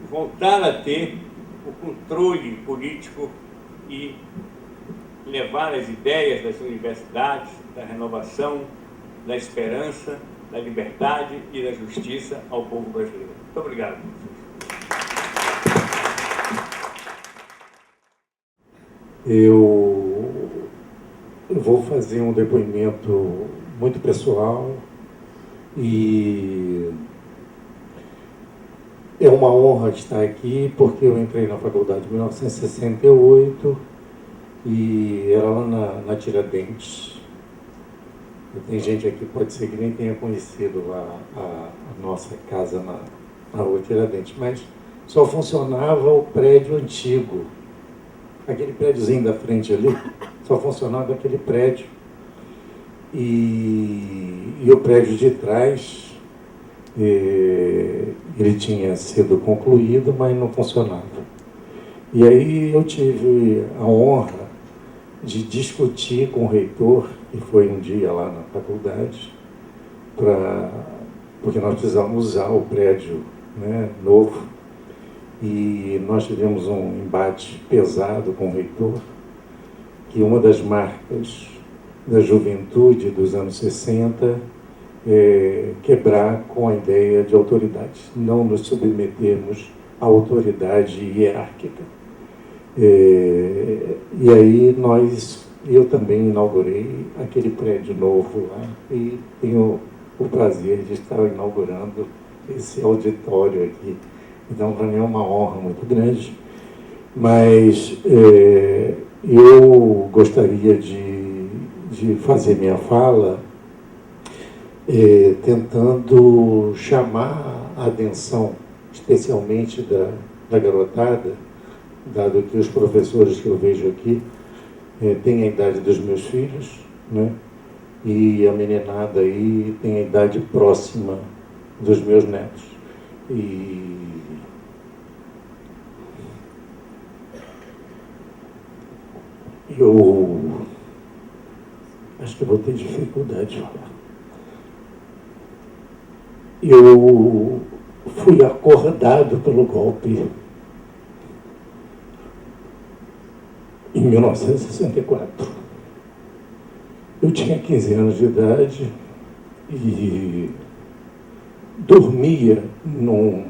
voltar a ter o controle político e levar as ideias das universidades, da renovação, da esperança, da liberdade e da justiça ao povo brasileiro. Muito obrigado. Eu vou fazer um depoimento muito pessoal e é uma honra estar aqui porque eu entrei na faculdade em 1968 e era lá na Tiradentes. Tem gente aqui, pode ser que nem tenha conhecido a nossa casa na rua Tiradentes, mas só funcionava o prédio antigo. Aquele prédiozinho da frente ali, só funcionava aquele prédio. E o prédio de trás, ele tinha sido concluído, mas não funcionava. E aí eu tive a honra de discutir com o reitor, que foi um dia lá na faculdade, porque nós precisávamos usar o prédio, né, novo. E nós tivemos um embate pesado com o reitor, que uma das marcas da juventude dos anos 60 é quebrar com a ideia de autoridade, não nos submetermos à autoridade hierárquica. E aí eu também inaugurei aquele prédio novo lá e tenho o prazer de estar inaugurando esse auditório aqui. Então, para mim é uma honra muito grande, mas eu gostaria de fazer minha fala tentando chamar a atenção, especialmente da garotada, dado que os professores que eu vejo aqui têm a idade dos meus filhos, né? E a meninada aí tem a idade próxima dos meus netos. E eu acho que eu vou ter dificuldade de falar. Eu fui acordado pelo golpe em 1964. Eu tinha 15 anos de idade e dormia numa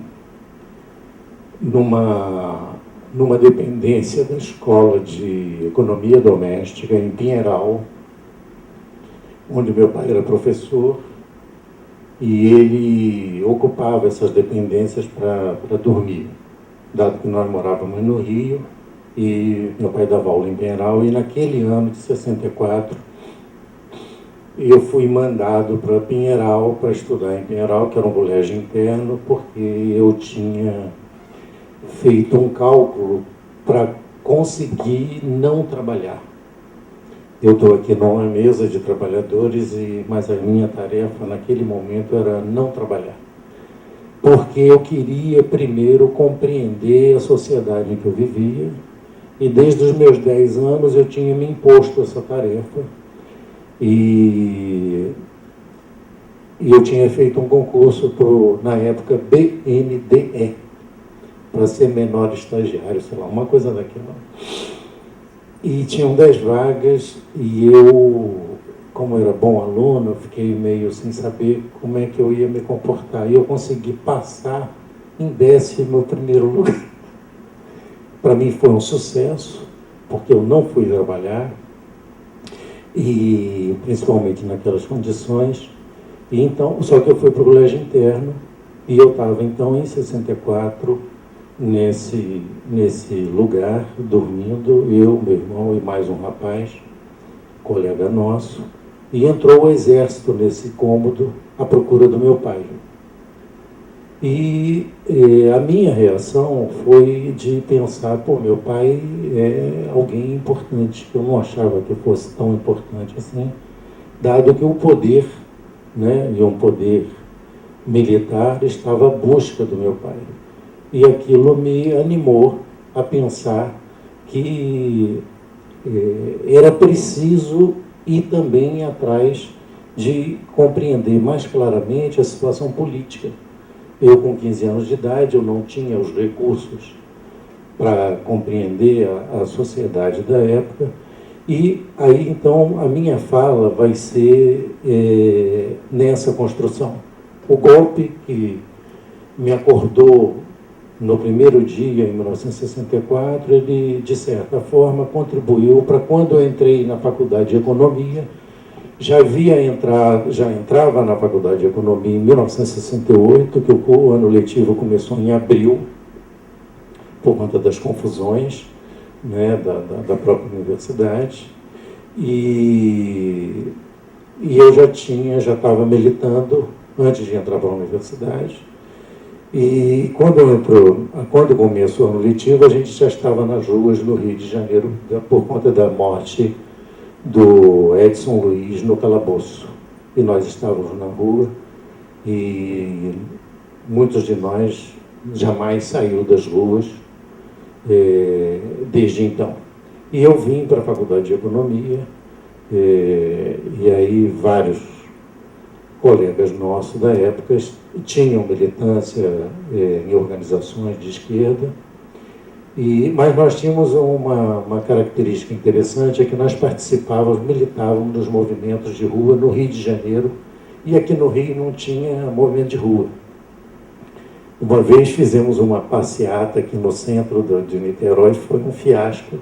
dependência da Escola de Economia Doméstica em Pinheiral, onde meu pai era professor, e ele ocupava essas dependências para dormir, dado que nós morávamos no Rio, e meu pai dava aula em Pinheiral, e naquele ano de 64, eu fui mandado para Pinheiral, para estudar em Pinheiral, que era um colégio interno, porque eu tinha feito um cálculo para conseguir não trabalhar. eu estou aqui numa mesa de trabalhadores, mas a minha tarefa naquele momento era não trabalhar. Porque eu queria primeiro compreender a sociedade em que eu vivia, e desde os meus 10 anos eu tinha me imposto essa tarefa, e eu tinha feito um concurso na época BNDE, para ser menor estagiário, sei lá, uma coisa daquela. E tinham 10 vagas, e eu, como era bom aluno, eu fiquei meio sem saber como é que eu ia me comportar. E eu consegui passar em 11º lugar. Para mim foi um sucesso, porque eu não fui trabalhar, e principalmente naquelas condições. E então, só que eu fui para o colégio interno, e eu estava então em 64, nesse lugar, dormindo, eu, meu irmão e mais um rapaz, colega nosso, e entrou o exército nesse cômodo à procura do meu pai. E a minha reação foi de pensar, pô, meu pai é alguém importante, que eu não achava que fosse tão importante assim, dado que o poder, né, e um poder militar estava à busca do meu pai. E aquilo me animou a pensar que era preciso ir também atrás de compreender mais claramente a situação política. Eu, com 15 anos de idade, eu não tinha os recursos para compreender a sociedade da época. E aí, então, a minha fala vai ser nessa construção. O golpe que me acordou no primeiro dia, em 1964, ele, de certa forma, contribuiu para quando eu entrei na Faculdade de Economia. Já entrava na Faculdade de Economia em 1968, que o ano letivo começou em abril, por conta das confusões, né, da própria universidade. E eu já estava militando antes de entrar para a universidade. E quando começou o ano letivo, a gente já estava nas ruas no Rio de Janeiro, por conta da morte do Edson Luiz no calabouço. E nós estávamos na rua, e muitos de nós jamais saiu das ruas desde então. E eu vim para a Faculdade de Economia, e aí vários colegas nossos da época tinham militância em organizações de esquerda, mas nós tínhamos uma característica interessante, é que nós militávamos nos movimentos de rua no Rio de Janeiro, e aqui no Rio não tinha movimento de rua. Uma vez fizemos uma passeata aqui no centro de Niterói, foi um fiasco,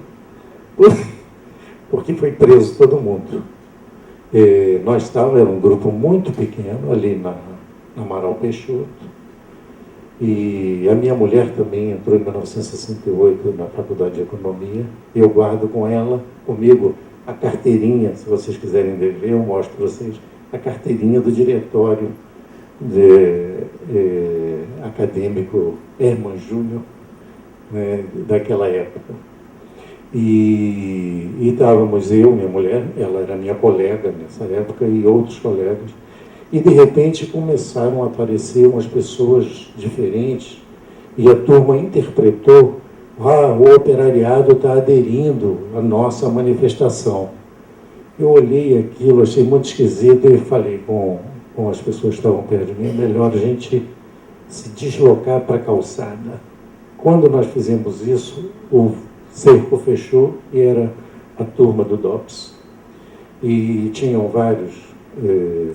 porque foi preso todo mundo. Era um grupo muito pequeno ali na Amaral Peixoto, e a minha mulher também entrou em 1968 na Faculdade de Economia. Eu guardo comigo a carteirinha, se vocês quiserem ver, eu mostro para vocês, a carteirinha do diretório acadêmico Herman Júnior, né, daquela época. E estávamos eu, minha mulher, ela era minha colega nessa época, e outros colegas, e de repente começaram a aparecer umas pessoas diferentes, e a turma interpretou: o operariado está aderindo à nossa manifestação. Eu olhei aquilo, achei muito esquisito, e falei com as pessoas que estavam perto de mim: é melhor a gente se deslocar para a calçada. Quando nós fizemos isso, o cerco fechou, e era a turma do DOPS. E tinham vários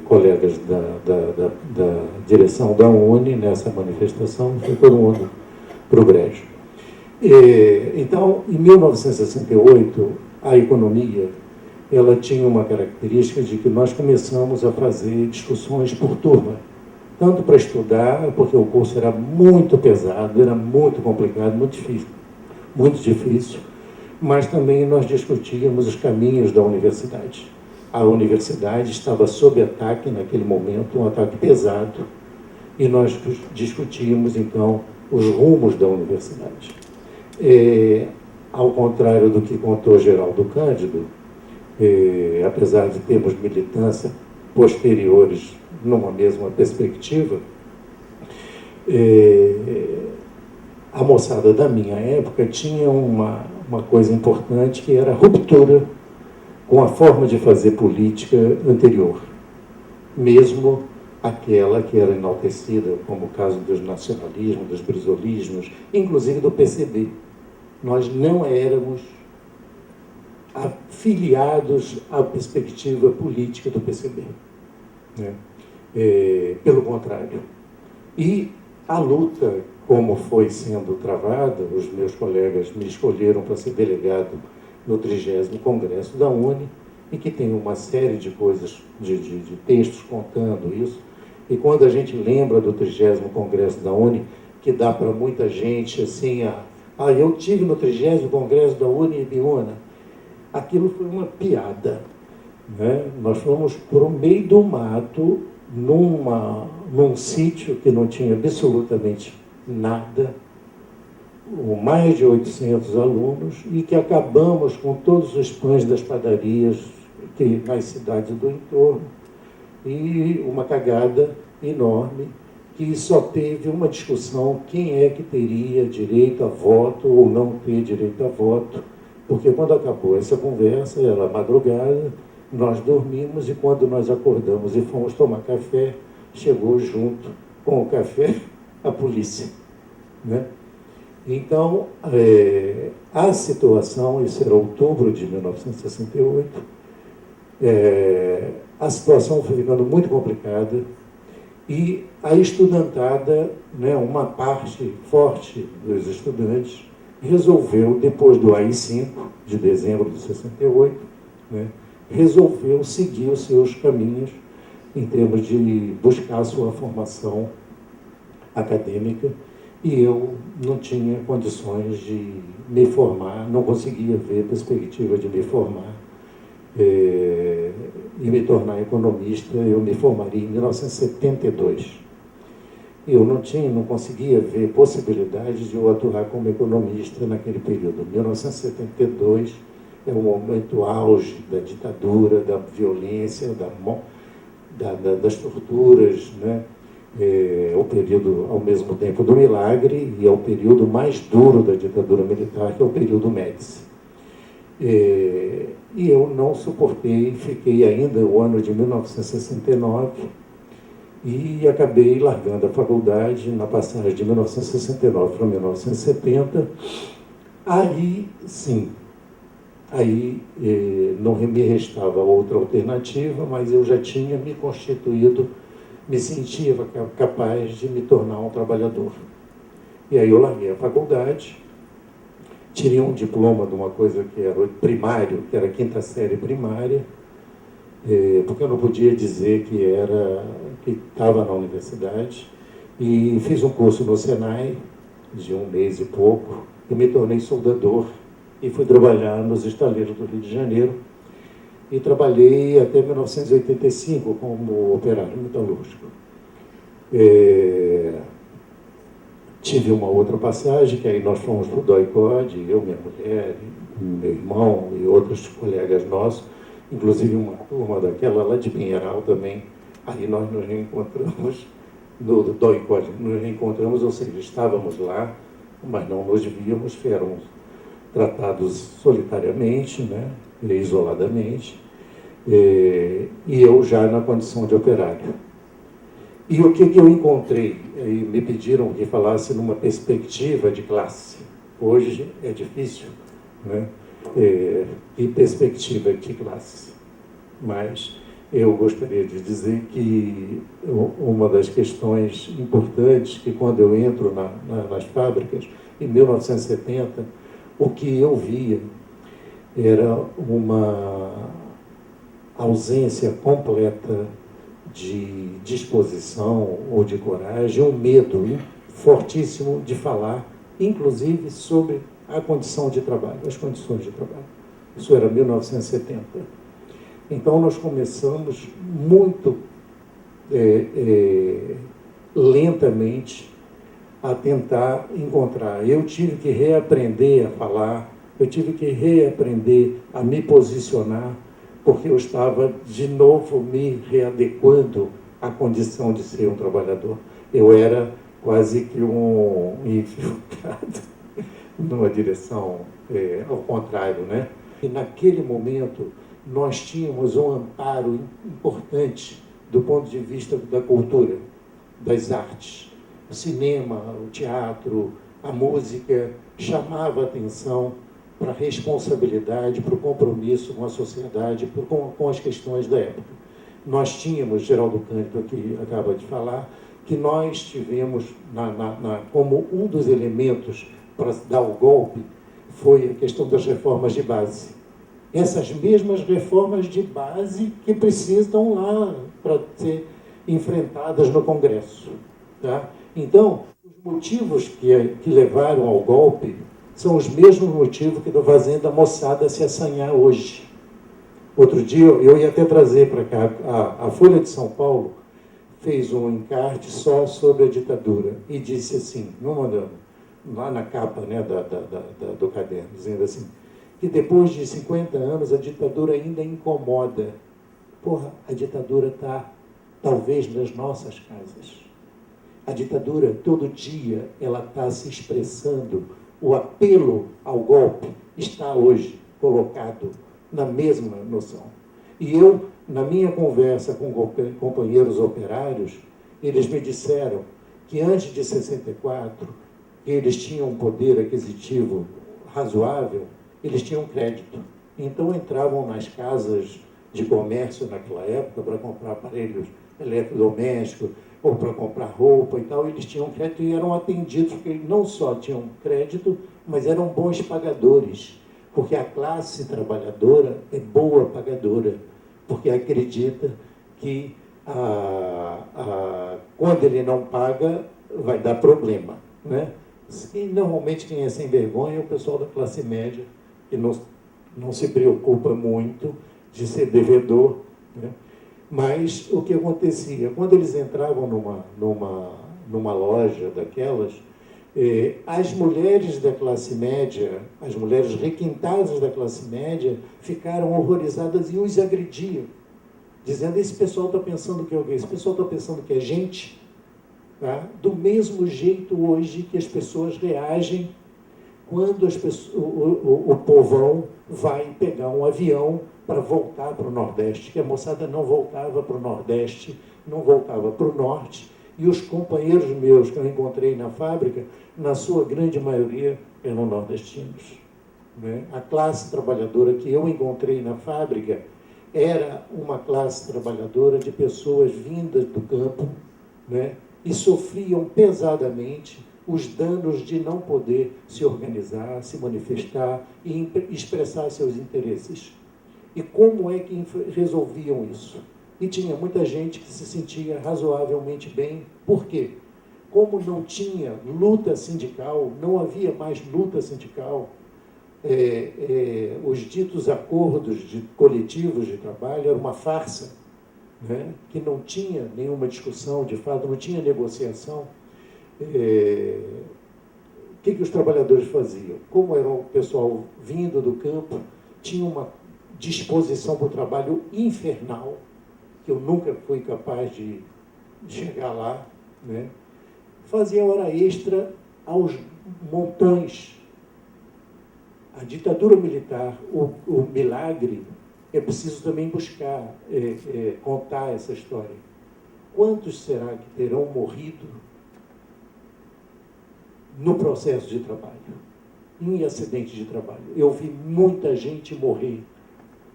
colegas da direção da UNE nessa manifestação, foi todo mundo para o brejo. Então, em 1968, a economia ela tinha uma característica de que nós começamos a fazer discussões por turma, tanto para estudar, porque o curso era muito pesado, era muito complicado, muito difícil, mas também nós discutíamos os caminhos da universidade. A universidade estava sob ataque naquele momento, um ataque pesado, e nós discutíamos, então, os rumos da universidade. Ao contrário do que contou Geraldo Cândido, apesar de termos militância posteriores numa mesma perspectiva, a moçada da minha época tinha uma coisa importante, que era a ruptura com a forma de fazer política anterior, mesmo aquela que era enaltecida, como o caso dos nacionalismos, dos brizolismos, inclusive do PCB. Nós não éramos afiliados à perspectiva política do PCB, né? Pelo contrário. E a luta, como foi sendo travada, os meus colegas me escolheram para ser delegado no 30º Congresso da UNE, e que tem uma série de coisas, de textos contando isso. E quando a gente lembra do 30º Congresso da UNE, que dá para muita gente assim, eu tive no 30º Congresso da UNE em Biúna, aquilo foi uma piada, né? Nós fomos para o meio do mato, num sítio que não tinha absolutamente nada, com mais de 800 alunos, e que acabamos com todos os pães das padarias nas cidades do entorno, e uma cagada enorme, que só teve uma discussão: quem é que teria direito a voto ou não ter direito a voto, porque quando acabou essa conversa, era madrugada, nós dormimos, e quando nós acordamos e fomos tomar café, chegou junto com o café a polícia, né? Então, a situação, isso era outubro de 1968, a situação foi ficando muito complicada, e a estudantada, né, uma parte forte dos estudantes, resolveu, depois do AI-5, de dezembro de 68, né, resolveu seguir os seus caminhos em termos de buscar a sua formação acadêmica, e eu não tinha condições de me formar, não conseguia ver perspectiva de me formar e me tornar economista. Eu me formaria em 1972. Eu não conseguia ver possibilidade de eu atuar como economista naquele período. 1972 é o momento auge da ditadura, da violência, das torturas, né? É o período, ao mesmo tempo, do milagre, e é o período mais duro da ditadura militar, que é o período Médici. E eu não suportei, fiquei ainda o ano de 1969, e acabei largando a faculdade na passagem de 1969 para 1970. Aí, sim, não me restava outra alternativa, mas eu já tinha me constituído, me sentia capaz de me tornar um trabalhador. E aí eu larguei a faculdade, tirei um diploma de uma coisa que era primário, que era a 5ª série primária, porque eu não podia dizer que estava na universidade, e fiz um curso no Senai, de 1 mês e pouco, e me tornei soldador, e fui trabalhar nos estaleiros do Rio de Janeiro, e trabalhei até 1985 como operário metalúrgico. Tive uma outra passagem, que aí nós fomos para o DOI-CODE, eu, minha mulher, meu irmão e outros colegas nossos, inclusive uma turma daquela lá de Pinheiral também. Aí nós nos reencontramos no DOI-CODE, nos reencontramos, ou seja, estávamos lá, mas não nos víamos, éramos tratados solitariamente, né, isoladamente, e eu já na condição de operário. E o que eu encontrei? Me pediram que falasse numa perspectiva de classe. Hoje é difícil, né? E perspectiva de classe. Mas eu gostaria de dizer que uma das questões importantes, que quando eu entro nas fábricas, em 1970, o que eu via era uma ausência completa de disposição ou de coragem, um medo fortíssimo de falar, inclusive sobre a condição de trabalho, as condições de trabalho. Isso era 1970. Então nós começamos muito lentamente a tentar encontrar. Eu tive que reaprender a falar, eu tive que reaprender a me posicionar, porque eu estava de novo me readequando à condição de ser um trabalhador. Eu era quase que um infiltrado numa direção ao contrário, né? E naquele momento nós tínhamos um amparo importante do ponto de vista da cultura, das artes. O cinema, o teatro, a música chamava a atenção para a responsabilidade, para o compromisso com a sociedade, com as questões da época. Nós tínhamos, Geraldo Cândido aqui acaba de falar, que nós tivemos como um dos elementos para dar o golpe foi a questão das reformas de base. Essas mesmas reformas de base que precisam lá para ser enfrentadas no Congresso. Tá? Então, os motivos que levaram ao golpe são os mesmos motivos que estão fazendo a moçada se assanhar hoje. Outro dia, eu ia até trazer para cá, a Folha de São Paulo fez um encarte só sobre a ditadura e disse assim, não mandando, lá na capa, né, do caderno, dizendo assim, que depois de 50 anos a ditadura ainda incomoda. Porra, a ditadura está talvez nas nossas casas. A ditadura, todo dia, ela está se expressando. O apelo ao golpe está hoje colocado na mesma noção. E eu, na minha conversa com companheiros operários, eles me disseram que antes de 64, eles tinham um poder aquisitivo razoável, eles tinham crédito. Então entravam nas casas de comércio naquela época para comprar aparelhos eletrodomésticos ou para comprar roupa e tal, eles tinham crédito e eram atendidos, porque não só tinham crédito, mas eram bons pagadores, porque a classe trabalhadora é boa pagadora, porque acredita que quando ele não paga, vai dar problema, né? E normalmente quem é sem vergonha é o pessoal da classe média, que não se preocupa muito de ser devedor, né? Mas o que acontecia? Quando eles entravam numa loja daquelas, as mulheres da classe média, as mulheres requintadas da classe média, ficaram horrorizadas e os agrediam, dizendo, esse pessoal está pensando que é o quê? Esse pessoal está pensando que é gente? Tá? Do mesmo jeito hoje que as pessoas reagem quando o povão vai pegar um avião para voltar para o Nordeste, que a moçada não voltava para o Nordeste, não voltava para o Norte, e os companheiros meus que eu encontrei na fábrica, na sua grande maioria, eram nordestinos, né? A classe trabalhadora que eu encontrei na fábrica era uma classe trabalhadora de pessoas vindas do campo, né? E sofriam pesadamente os danos de não poder se organizar, se manifestar e expressar seus interesses. E como é que resolviam isso? E tinha muita gente que se sentia razoavelmente bem. Por quê? Como não tinha luta sindical, não havia mais luta sindical, os ditos acordos coletivos de trabalho era uma farsa, né? Que não tinha nenhuma discussão, de fato, não tinha negociação. O que os trabalhadores faziam? Como era o pessoal vindo do campo, tinha uma disposição para o trabalho infernal, que eu nunca fui capaz de chegar lá, né? Fazia hora extra aos montões. A ditadura militar, o milagre, é preciso também buscar, contar essa história. Quantos será que terão morrido no processo de trabalho, em acidente de trabalho? Eu vi muita gente morrer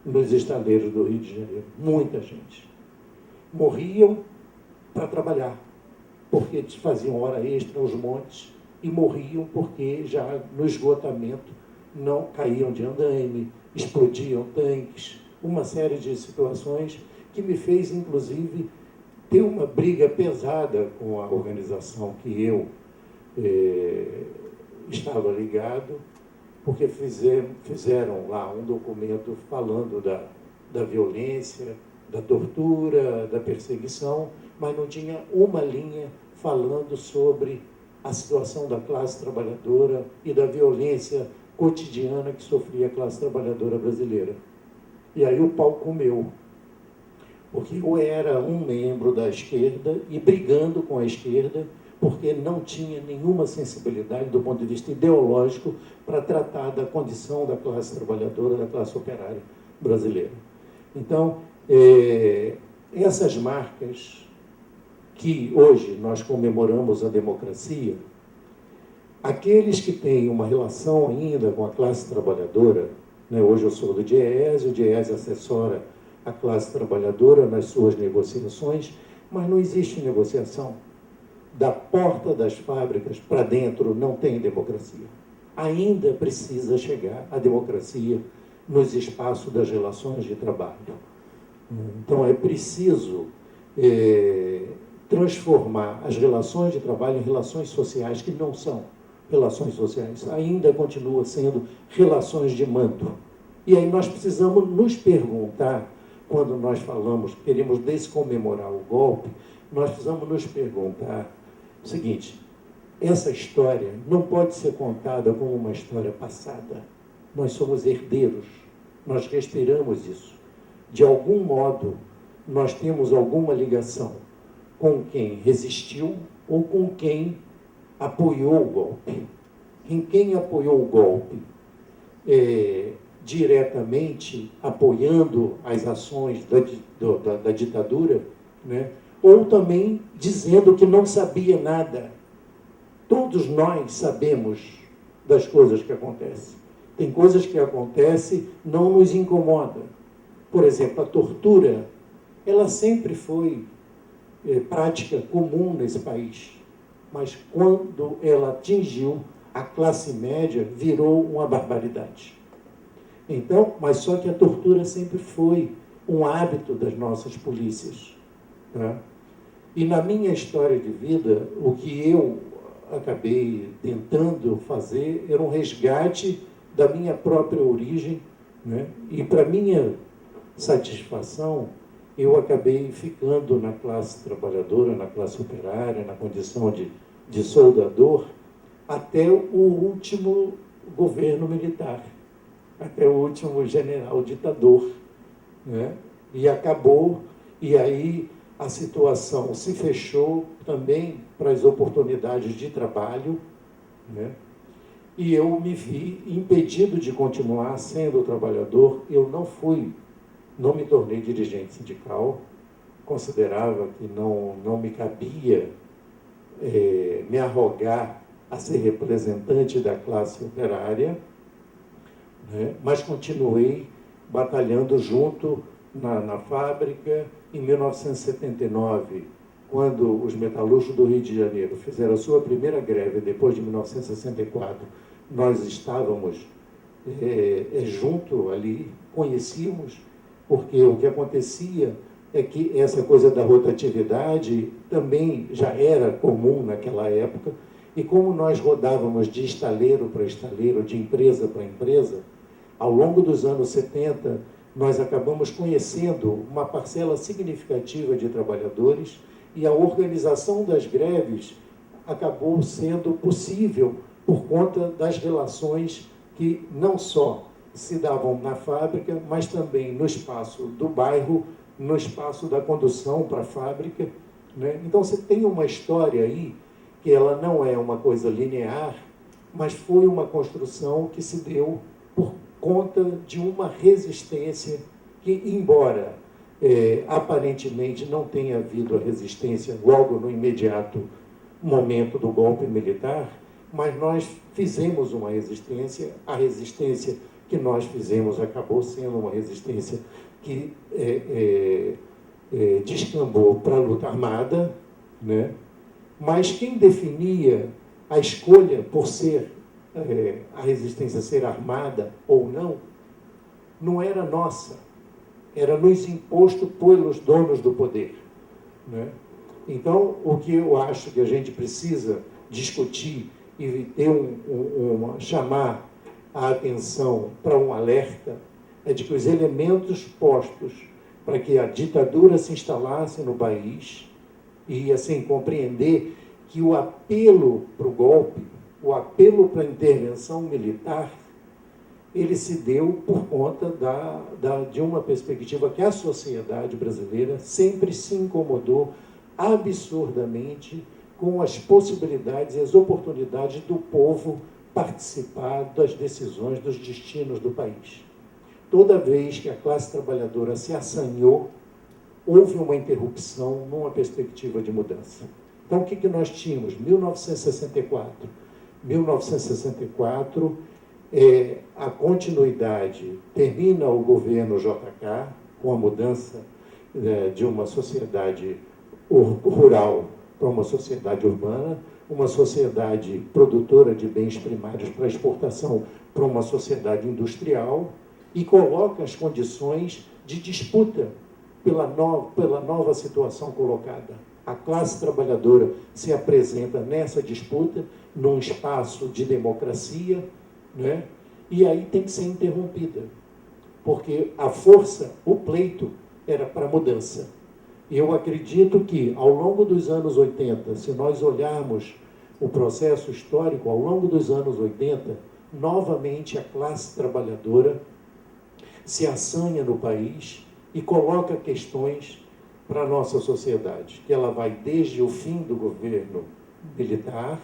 nos estaleiros do Rio de Janeiro, muita gente. Morriam para trabalhar, porque faziam hora extra aos montes, e morriam porque já no esgotamento não caíam de andaime, explodiam tanques, uma série de situações que me fez, inclusive, ter uma briga pesada com a organização que eu estava ligado, porque fizeram lá um documento falando da violência, da tortura, da perseguição, mas não tinha uma linha falando sobre a situação da classe trabalhadora e da violência cotidiana que sofria a classe trabalhadora brasileira. E aí o pau comeu, porque eu era um membro da esquerda e brigando com a esquerda, porque não tinha nenhuma sensibilidade do ponto de vista ideológico para tratar da condição da classe trabalhadora, da classe operária brasileira. Então, essas marcas que hoje nós comemoramos a democracia, aqueles que têm uma relação ainda com a classe trabalhadora, né, hoje eu sou do DIEESE, o DIEESE assessora a classe trabalhadora nas suas negociações, mas não existe negociação. Da porta das fábricas para dentro não tem democracia. Ainda precisa chegar a democracia nos espaços das relações de trabalho. Então é preciso transformar as relações de trabalho em relações sociais, que não são relações sociais, ainda continua sendo relações de mando. E aí nós precisamos nos perguntar, quando nós falamos, queremos descomemorar o golpe, nós precisamos nos perguntar o seguinte: essa história não pode ser contada como uma história passada. Nós somos herdeiros, nós respiramos isso. De algum modo, nós temos alguma ligação com quem resistiu ou com quem apoiou o golpe. Quem apoiou o golpe diretamente apoiando as ações da ditadura, né? Ou também dizendo que não sabia nada. Todos nós sabemos das coisas que acontecem. Tem coisas que acontecem, não nos incomoda. Por exemplo, a tortura, ela sempre foi prática comum nesse país. Mas quando ela atingiu a classe média, virou uma barbaridade. Então, mas só que a tortura sempre foi um hábito das nossas polícias, né? E na minha história de vida, o que eu acabei tentando fazer era um resgate da minha própria origem, né? E para minha satisfação, eu acabei ficando na classe trabalhadora, na classe operária, na condição de soldador, até o último governo militar, até o último general ditador, né? E acabou, e aí a situação se fechou também para as oportunidades de trabalho, né? E eu me vi impedido de continuar sendo trabalhador. Eu não me tornei dirigente sindical, considerava que não me cabia me arrogar a ser representante da classe operária, né? Mas continuei batalhando junto na fábrica. Em 1979, quando os metalúrgicos do Rio de Janeiro fizeram a sua primeira greve, depois de 1964, nós estávamos junto ali, conhecíamos, porque o que acontecia é que essa coisa da rotatividade também já era comum naquela época, e como nós rodávamos de estaleiro para estaleiro, de empresa para empresa, ao longo dos anos 70, nós acabamos conhecendo uma parcela significativa de trabalhadores, e a organização das greves acabou sendo possível por conta das relações que não só se davam na fábrica, mas também no espaço do bairro, no espaço da condução para a fábrica, né? Então você tem uma história aí que ela não é uma coisa linear, mas foi uma construção que se deu por conta de uma resistência que, embora aparentemente não tenha havido a resistência logo no imediato momento do golpe militar, mas nós fizemos uma resistência. A resistência que nós fizemos acabou sendo uma resistência que descambou para a luta armada, né? Mas quem definia a escolha por ser a resistência ser armada ou não era nossa, era nos imposto pelos donos do poder, né? Então, o que eu acho que a gente precisa discutir e ter chamar a atenção para um alerta é de que os elementos postos para que a ditadura se instalasse no país, e assim compreender que o apelo para o golpe, o apelo para a intervenção militar, ele se deu por conta de uma perspectiva que a sociedade brasileira sempre se incomodou absurdamente com as possibilidades e as oportunidades do povo participar das decisões, dos destinos do país. Toda vez que a classe trabalhadora se assanhou, houve uma interrupção numa perspectiva de mudança. Então, o que nós tínhamos? 1964. 1964, a continuidade, termina o governo JK, com a mudança de uma sociedade rural para uma sociedade urbana, uma sociedade produtora de bens primários para exportação para uma sociedade industrial, e coloca as condições de disputa pela nova situação colocada. A classe trabalhadora se apresenta nessa disputa, num espaço de democracia, né? E aí tem que ser interrompida, porque a força, o pleito, era para mudança. E eu acredito que, ao longo dos anos 80, se nós olharmos o processo histórico, ao longo dos anos 80, novamente a classe trabalhadora se assanha no país e coloca questões para a nossa sociedade, que ela vai desde o fim do governo militar,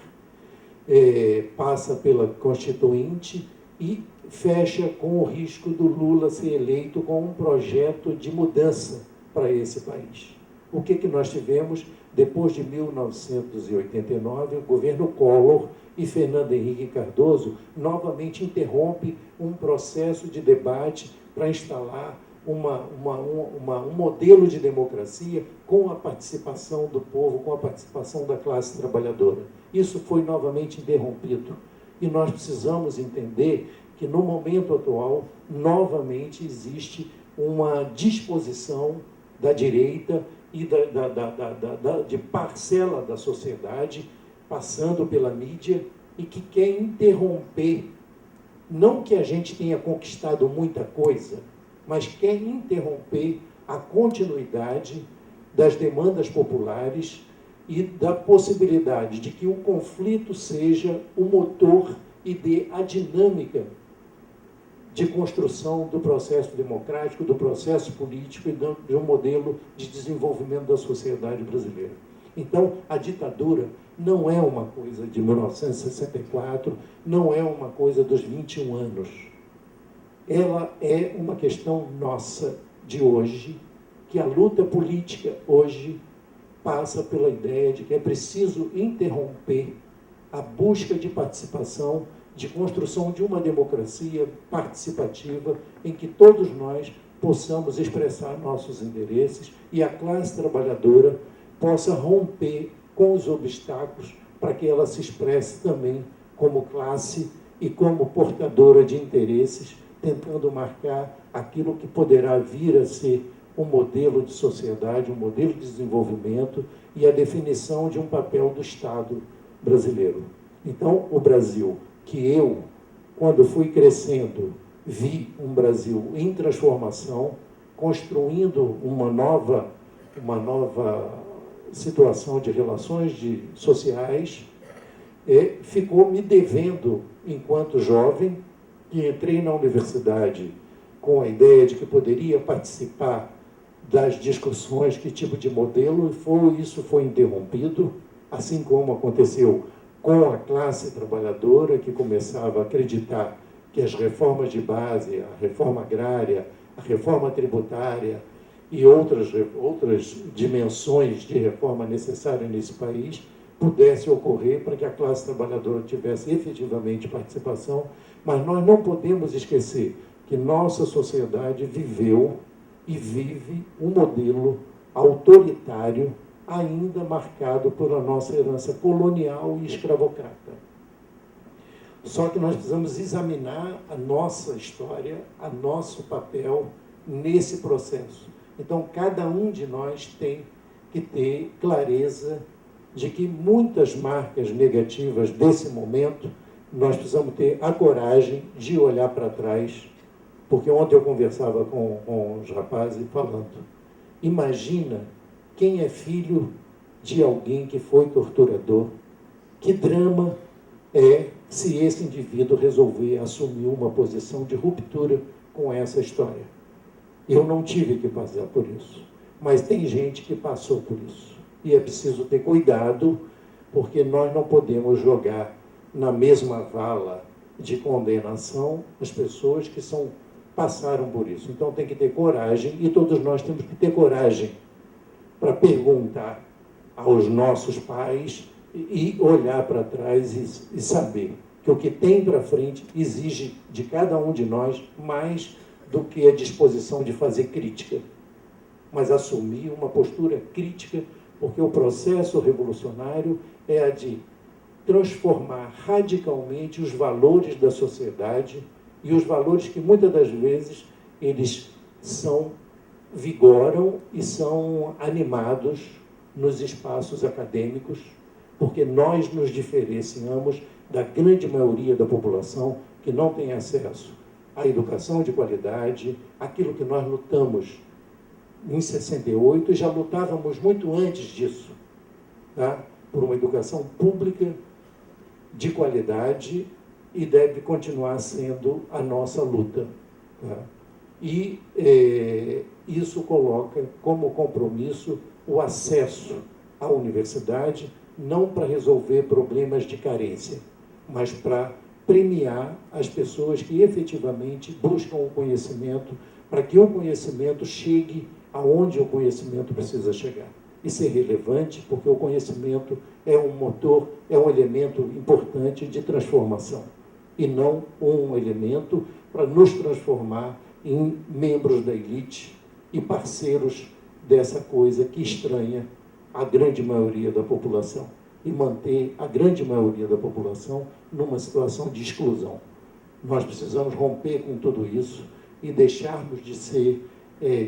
passa pela Constituinte e fecha com o risco do Lula ser eleito com um projeto de mudança para esse país. O que nós tivemos depois de 1989? O governo Collor e Fernando Henrique Cardoso novamente interrompe um processo de debate para instalar um modelo de democracia com a participação do povo, com a participação da classe trabalhadora. Isso foi novamente interrompido. E nós precisamos entender que, no momento atual, novamente existe uma disposição da direita e de parcela da sociedade, passando pela mídia, e que quer interromper, não que a gente tenha conquistado muita coisa, mas quer interromper a continuidade das demandas populares e da possibilidade de que o conflito seja o motor e dê a dinâmica de construção do processo democrático, do processo político e de um modelo de desenvolvimento da sociedade brasileira. Então, a ditadura não é uma coisa de 1964, não é uma coisa dos 21 anos. Ela é uma questão nossa de hoje, que a luta política hoje passa pela ideia de que é preciso interromper a busca de participação, de construção de uma democracia participativa em que todos nós possamos expressar nossos interesses e a classe trabalhadora possa romper com os obstáculos para que ela se expresse também como classe e como portadora de interesses, tentando marcar aquilo que poderá vir a ser um modelo de sociedade, um modelo de desenvolvimento e a definição de um papel do Estado brasileiro. Então, o Brasil que eu, quando fui crescendo, vi um Brasil em transformação, construindo uma nova situação de relações sociais, ficou me devendo, enquanto jovem, que entrei na universidade com a ideia de que poderia participar das discussões, que tipo de modelo, e isso foi interrompido, assim como aconteceu com a classe trabalhadora, que começava a acreditar que as reformas de base, a reforma agrária, a reforma tributária e outras dimensões de reforma necessária nesse país pudessem ocorrer para que a classe trabalhadora tivesse efetivamente participação. Mas nós não podemos esquecer que nossa sociedade viveu e vive um modelo autoritário ainda marcado pela nossa herança colonial e escravocrata. Só que nós precisamos examinar a nossa história, o nosso papel nesse processo. Então, cada um de nós tem que ter clareza de que muitas marcas negativas desse momento, nós precisamos ter a coragem de olhar para trás, porque ontem eu conversava com os rapazes falando, imagina quem é filho de alguém que foi torturador, que drama é se esse indivíduo resolver assumir uma posição de ruptura com essa história. Eu não tive que passar por isso, mas tem gente que passou por isso. E é preciso ter cuidado, porque nós não podemos jogar na mesma vala de condenação as pessoas que passaram por isso. Então tem que ter coragem, e todos nós temos que ter coragem para perguntar aos nossos pais e olhar para trás e saber que o que tem para frente exige de cada um de nós mais do que a disposição de fazer crítica, mas assumir uma postura crítica, porque o processo revolucionário é a de transformar radicalmente os valores da sociedade, e os valores que muitas das vezes eles vigoram e são animados nos espaços acadêmicos, porque nós nos diferenciamos da grande maioria da população que não tem acesso à educação de qualidade, aquilo que nós lutamos em 68, e já lutávamos muito antes disso, tá? Por uma educação pública de qualidade, e deve continuar sendo a nossa luta. Tá? E isso coloca como compromisso o acesso à universidade, não para resolver problemas de carência, mas para premiar as pessoas que efetivamente buscam o conhecimento, para que o conhecimento chegue aonde o conhecimento precisa chegar. E ser relevante, porque o conhecimento é um motor, é um elemento importante de transformação, e não um elemento para nos transformar em membros da elite e parceiros dessa coisa que estranha a grande maioria da população, e manter a grande maioria da população numa situação de exclusão. Nós precisamos romper com tudo isso e deixarmos de ser,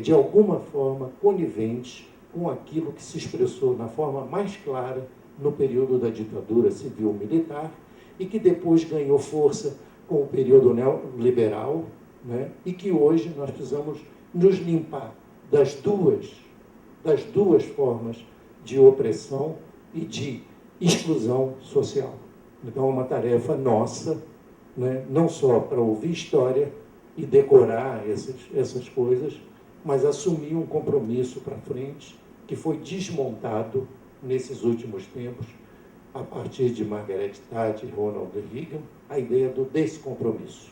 de alguma forma, coniventes com aquilo que se expressou na forma mais clara no período da ditadura civil-militar, e que depois ganhou força com o período neoliberal, né? E que hoje nós precisamos nos limpar das duas formas de opressão e de exclusão social. Então é uma tarefa nossa, né? Não só para ouvir história e decorar essas coisas, mas assumir um compromisso para frente que foi desmontado nesses últimos tempos, a partir de Margaret Thatcher e Ronald Reagan, a ideia do descompromisso.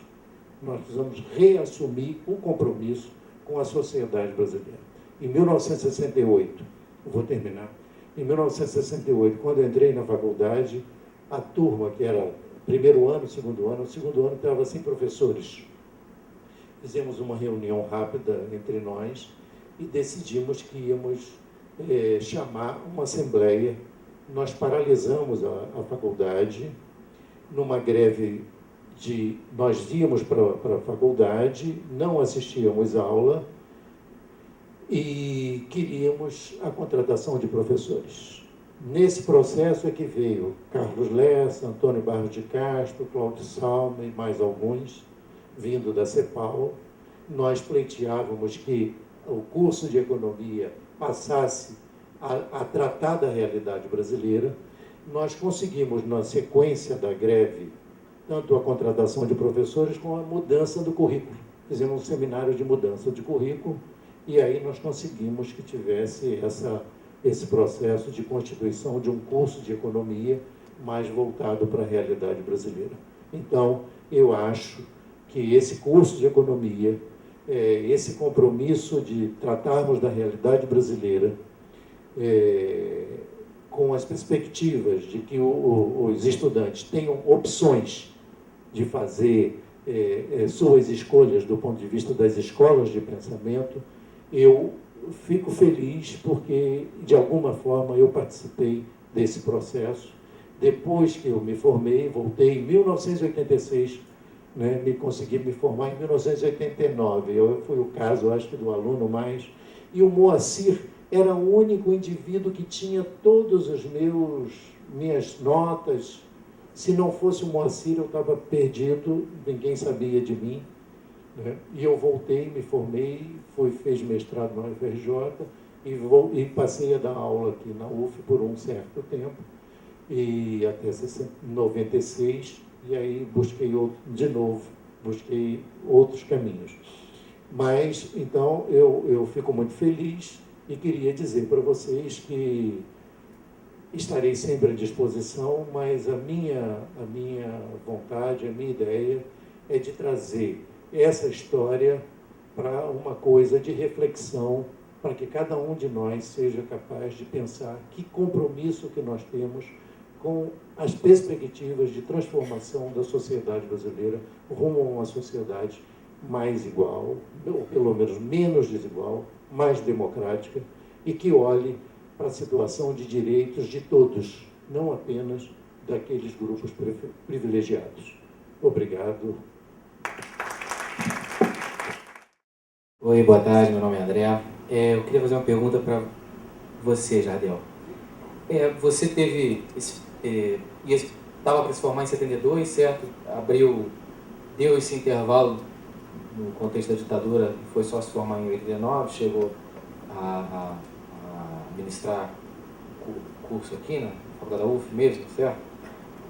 Nós precisamos reassumir o compromisso com a sociedade brasileira. Em 1968, vou terminar, em 1968, quando eu entrei na faculdade, a turma, que era primeiro ano, o segundo ano estava sem professores. Fizemos uma reunião rápida entre nós e decidimos que íamos chamar uma assembleia. Nós paralisamos a faculdade numa greve nós íamos para a faculdade, não assistíamos aula e queríamos a contratação de professores. Nesse processo é que veio Carlos Lessa, Antônio Barros de Castro, Cláudio Salma e mais alguns, vindo da CEPAL. Nós pleiteávamos que o curso de economia passasse a tratar da realidade brasileira. Nós conseguimos, na sequência da greve, tanto a contratação de professores como a mudança do currículo. Fizemos um seminário de mudança de currículo, e aí nós conseguimos que tivesse esse processo de constituição de um curso de economia mais voltado para a realidade brasileira. Então, eu acho que esse curso de economia, esse compromisso de tratarmos da realidade brasileira, com as perspectivas de que os estudantes tenham opções de fazer suas escolhas do ponto de vista das escolas de pensamento, eu fico feliz porque, de alguma forma, eu participei desse processo. Depois que eu me formei, voltei em 1986, né, consegui me formar em 1989. Eu fui o caso, acho que, do aluno mais. E o Moacir era o único indivíduo que tinha todas as minhas notas. Se não fosse o Moacir, eu estava perdido, ninguém sabia de mim. Né? E eu voltei, me formei, fiz mestrado na UFRJ e passei a dar aula aqui na UF por um certo tempo, e até 96, e aí busquei outros caminhos. Mas, então, eu fico muito feliz e queria dizer para vocês que estarei sempre à disposição, mas a minha vontade, a minha ideia é de trazer essa história para uma coisa de reflexão, para que cada um de nós seja capaz de pensar que compromisso que nós temos com as perspectivas de transformação da sociedade brasileira rumo a uma sociedade mais igual, ou pelo menos menos desigual, mais democrática, e que olhe para a situação de direitos de todos, não apenas daqueles grupos privilegiados. Obrigado. Oi, boa tarde, meu nome é André. Eu queria fazer uma pergunta para você, Jardel. Você estava para se formar em 72, certo? Deu esse intervalo no contexto da ditadura, foi só se formar em 89, chegou a ministrar curso aqui na faculdade da UF mesmo, certo?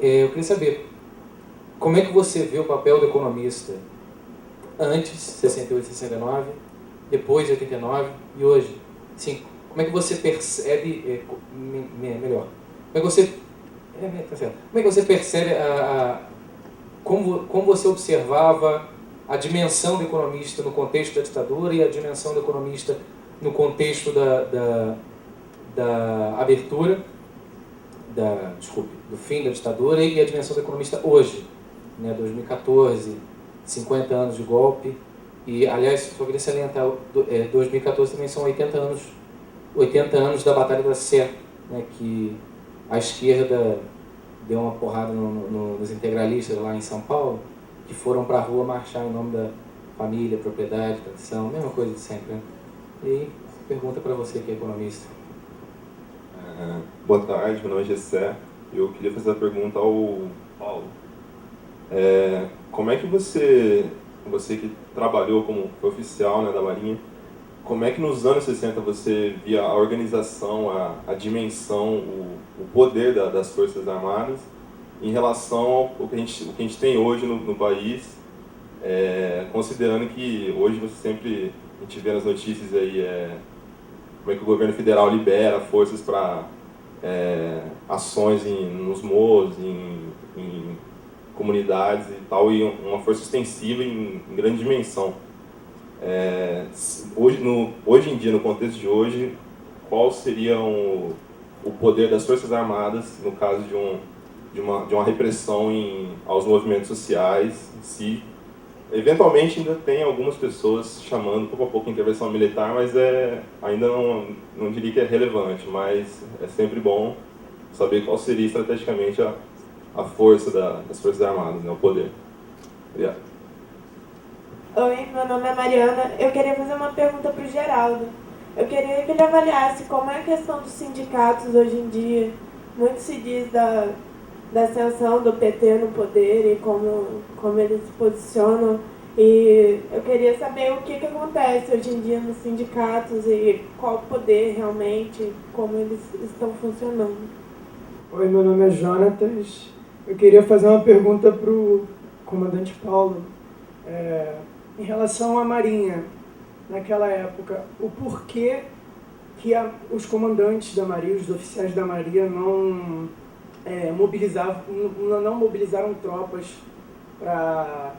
Eu queria saber, como é que você vê o papel do economista antes, 68, 69, depois de 89 e hoje? Sim, como é que você percebe, melhor, como é que você, tá certo. Como é que você percebe, como você observava a dimensão do economista no contexto da ditadura e a dimensão do economista no contexto da abertura, do fim da ditadura, e a dimensão do economista hoje, né, 2014, 50 anos de golpe, e, aliás, só queria salientar, 2014 também são 80 anos da Batalha da Sé, né, que a esquerda deu uma porrada nos integralistas lá em São Paulo, que foram para a rua marchar em nome da família, propriedade, tradição, mesma coisa de sempre, né? E pergunta para você que é economista. Boa tarde, meu nome é Gessé. Eu queria fazer a pergunta ao Paulo. Como é que você que trabalhou como oficial, né, da Marinha, como é que nos anos 60 você via a organização, a dimensão, o poder das Forças Armadas em relação ao que a gente tem hoje no país, considerando que hoje a gente vê nas notícias aí como é que o governo federal libera forças para ações nos morros, em comunidades e tal, e uma força extensiva em grande dimensão. Hoje em dia, no contexto de hoje, qual seria o poder das Forças Armadas no caso de uma repressão aos movimentos sociais em si? Eventualmente ainda tem algumas pessoas chamando pouco a pouco intervenção militar, mas ainda não diria que é relevante, mas é sempre bom saber qual seria estrategicamente a força das Forças Armadas, né, o poder. Obrigado. Oi, meu nome é Mariana. Eu queria fazer uma pergunta para o Geraldo. Eu queria que ele avaliasse como é a questão dos sindicatos hoje em dia. Muito se diz da ascensão do PT no poder e como eles se posicionam. E eu queria saber o que acontece hoje em dia nos sindicatos e qual o poder realmente, como eles estão funcionando. Oi, meu nome é Jonatas. Eu queria fazer uma pergunta para o comandante Paulo. Em relação à Marinha, naquela época, o porquê que os comandantes da Marinha, os oficiais da Marinha não mobilizaram tropas para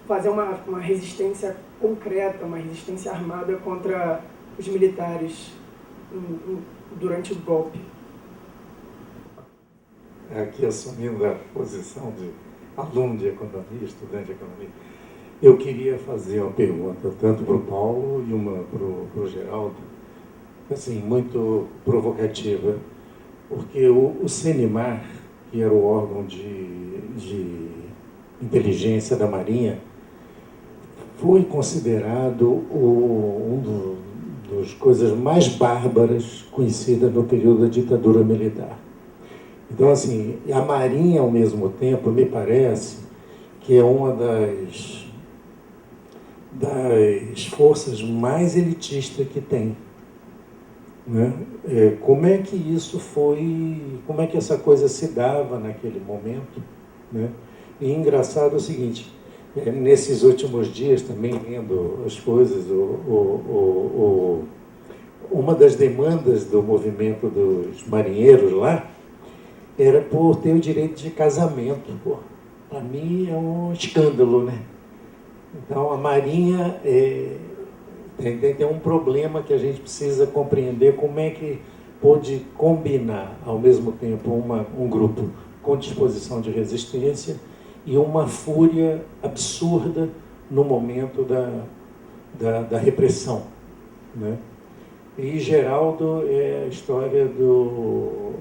fazer uma resistência concreta, uma resistência armada contra os militares durante o golpe. Aqui assumindo a posição de aluno de economia, estudante de economia, eu queria fazer uma pergunta tanto para o Paulo e uma para o Geraldo, assim, muito provocativa, porque o CENIMAR, que era o órgão de inteligência da Marinha, foi considerado uma das coisas mais bárbaras conhecidas no período da ditadura militar. Então, assim, a Marinha, ao mesmo tempo, me parece que é uma das forças mais elitistas que tem. Né? Como é que isso foi, como é que essa coisa se dava naquele momento? Né? E engraçado é o seguinte, nesses últimos dias também lendo as coisas, uma das demandas do movimento dos marinheiros lá era por ter o direito de casamento. Para mim é um escândalo, né? Então a Marinha tem um problema que a gente precisa compreender como é que pôde combinar ao mesmo tempo um grupo com disposição de resistência e uma fúria absurda no momento da repressão, né? E Geraldo é a história do...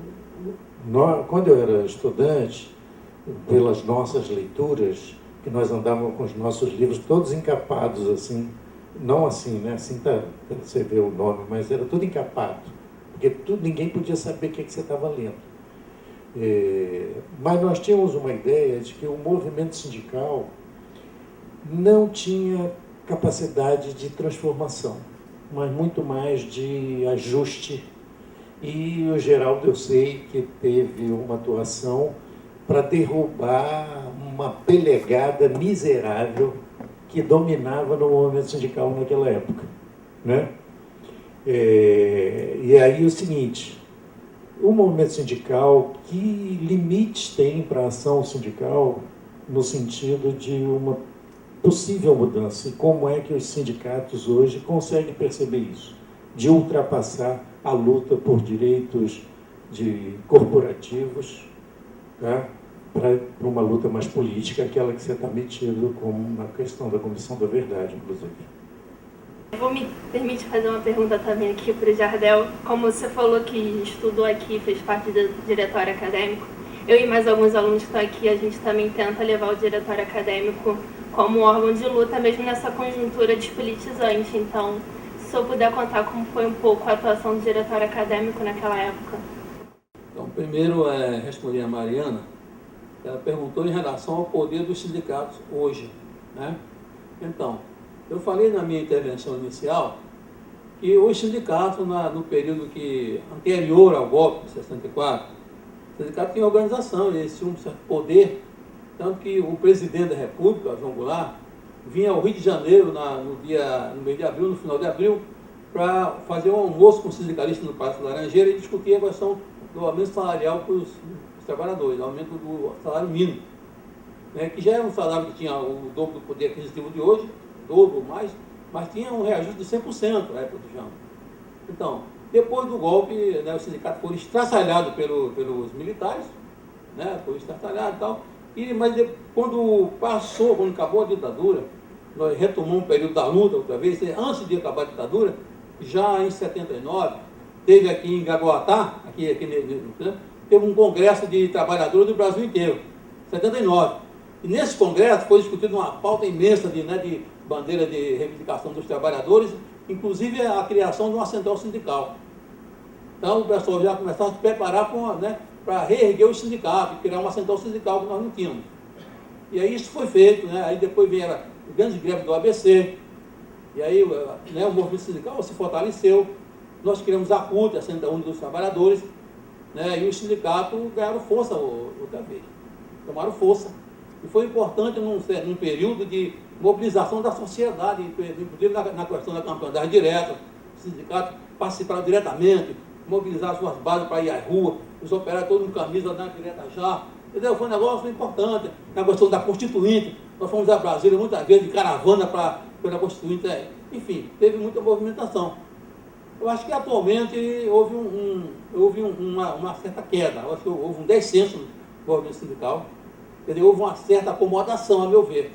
Quando eu era estudante, pelas nossas leituras, que nós andávamos com os nossos livros todos encapados assim, não assim, né? Assim tá, você vê o nome, mas era tudo encapado, porque ninguém podia saber o que você estava lendo. Mas nós tínhamos uma ideia de que o movimento sindical não tinha capacidade de transformação, mas muito mais de ajuste. E o Geraldo, eu sei que teve uma atuação para derrubar uma pelegada miserável que dominava no movimento sindical naquela época, né? E aí o seguinte, o movimento sindical, que limites tem para a ação sindical no sentido de uma possível mudança? E como é que os sindicatos hoje conseguem perceber isso? De ultrapassar a luta por direitos corporativos, tá? Para uma luta mais política, aquela que você está metido como na questão da Comissão da Verdade, inclusive. Vou me permitir fazer uma pergunta também aqui para o Jardel. Como você falou que estudou aqui, fez parte do diretório acadêmico, eu e mais alguns alunos que estão aqui, a gente também tenta levar o diretório acadêmico como órgão de luta, mesmo nessa conjuntura despolitizante. Então, se eu puder contar como foi um pouco a atuação do diretório acadêmico naquela época. Então, primeiro, responder a Mariana. Ela perguntou em relação ao poder dos sindicatos hoje, né? Então, eu falei na minha intervenção inicial que os sindicatos, no período anterior ao golpe de 64, os sindicatos tinham organização, eles tinham um certo poder, tanto que o presidente da República, João Goulart, vinha ao Rio de Janeiro no mês de abril, no final de abril, para fazer um almoço com os sindicalistas no Palácio da Laranjeira e discutir a questão do aumento salarial para os trabalhadores, o aumento do salário mínimo, né, que já era um salário que tinha o dobro do poder aquisitivo de hoje, dobro mais, mas tinha um reajuste de 100% na época do Jango. Então, depois do golpe, né, os sindicatos foram estraçalhados pelos militares, né, foram estraçalhados e tal, mas quando acabou a ditadura, nós retomamos um período da luta outra vez, antes de acabar a ditadura, já em 79, teve aqui em Gaguatá, teve um congresso de trabalhadores do Brasil inteiro, 79. E nesse congresso foi discutida uma pauta imensa de bandeira de reivindicação dos trabalhadores, inclusive a criação de uma central sindical. Então o pessoal já começava a se preparar para reerguer os sindicatos, criar uma central sindical que nós não tínhamos. E aí isso foi feito, né? Aí depois veio a grande greve do ABC, e aí né, o movimento sindical se fortaleceu, nós criamos a CUT, a Central Única dos Trabalhadores, né, e os sindicatos ganharam força outra vez, tomaram força. E foi importante num período de mobilização da sociedade, inclusive na questão da campanha direta, os sindicatos participaram diretamente, mobilizaram suas bases para ir à rua, os operários todos com camisa na direta já, entendeu? Foi um negócio importante. Na questão da Constituinte, nós fomos a Brasília muitas vezes de caravana pela Constituinte, enfim, teve muita movimentação. Eu acho que atualmente houve uma certa queda, eu acho que houve um descenso no movimento sindical, entendeu? Houve uma certa acomodação, a meu ver.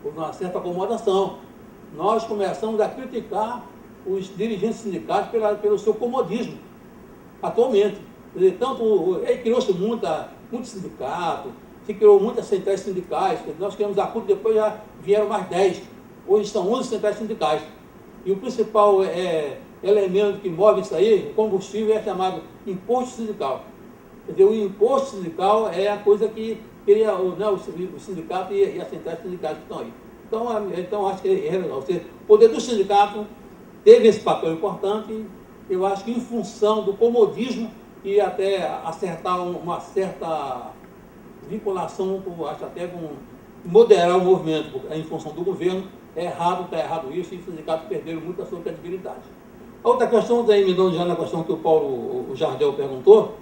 Houve uma certa acomodação. Nós começamos a criticar os dirigentes sindicais pelo seu comodismo, atualmente. Tanto, criou-se muito sindicato, se criou muitas centrais sindicais, nós criamos a CUT, depois já vieram mais 10. Hoje são 11 centrais sindicais. E o principal elemento que move isso aí, o combustível, é chamado imposto sindical. Entendeu? O imposto sindical é a coisa que queria o sindicato e as centrais sindicais que estão aí. Então acho que o poder do sindicato teve esse papel importante, eu acho que em função do comodismo e até acertar uma certa vinculação, acho até com moderar o movimento em função do governo. É errado, está errado isso, e os sindicatos perderam muito a sua credibilidade. A outra questão, daí me dando já na questão que o Jardel perguntou,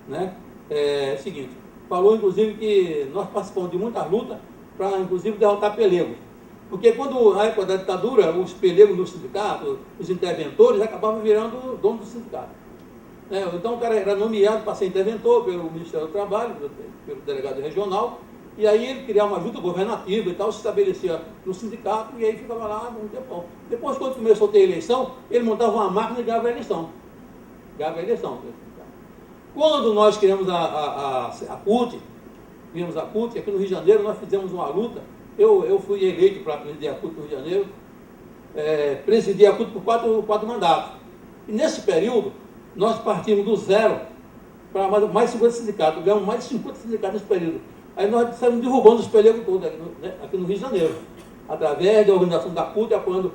né, é o seguinte, falou inclusive que nós participamos de muitas lutas para inclusive derrotar pelegos. Porque quando, na época da ditadura, os pelegos do sindicato, os interventores, acabavam virando dono do sindicato. Então o cara era nomeado para ser interventor pelo Ministério do Trabalho, pelo delegado regional, e aí ele criava uma junta governativa e tal, se estabelecia no sindicato, e aí ficava lá um tempão. Depois, quando começou a ter eleição, ele montava uma máquina e ganhava a eleição. Quando nós criamos a CUT, aqui no Rio de Janeiro, nós fizemos uma luta. Eu fui eleito para presidir a CUT no Rio de Janeiro, presidi a CUT por quatro mandatos. E nesse período, nós partimos do zero para mais 50 sindicatos, ganhamos mais de 50 sindicatos nesse período. Aí nós saímos derrubando os pelegos todos aqui no Rio de Janeiro, através da organização da CUT, apoiando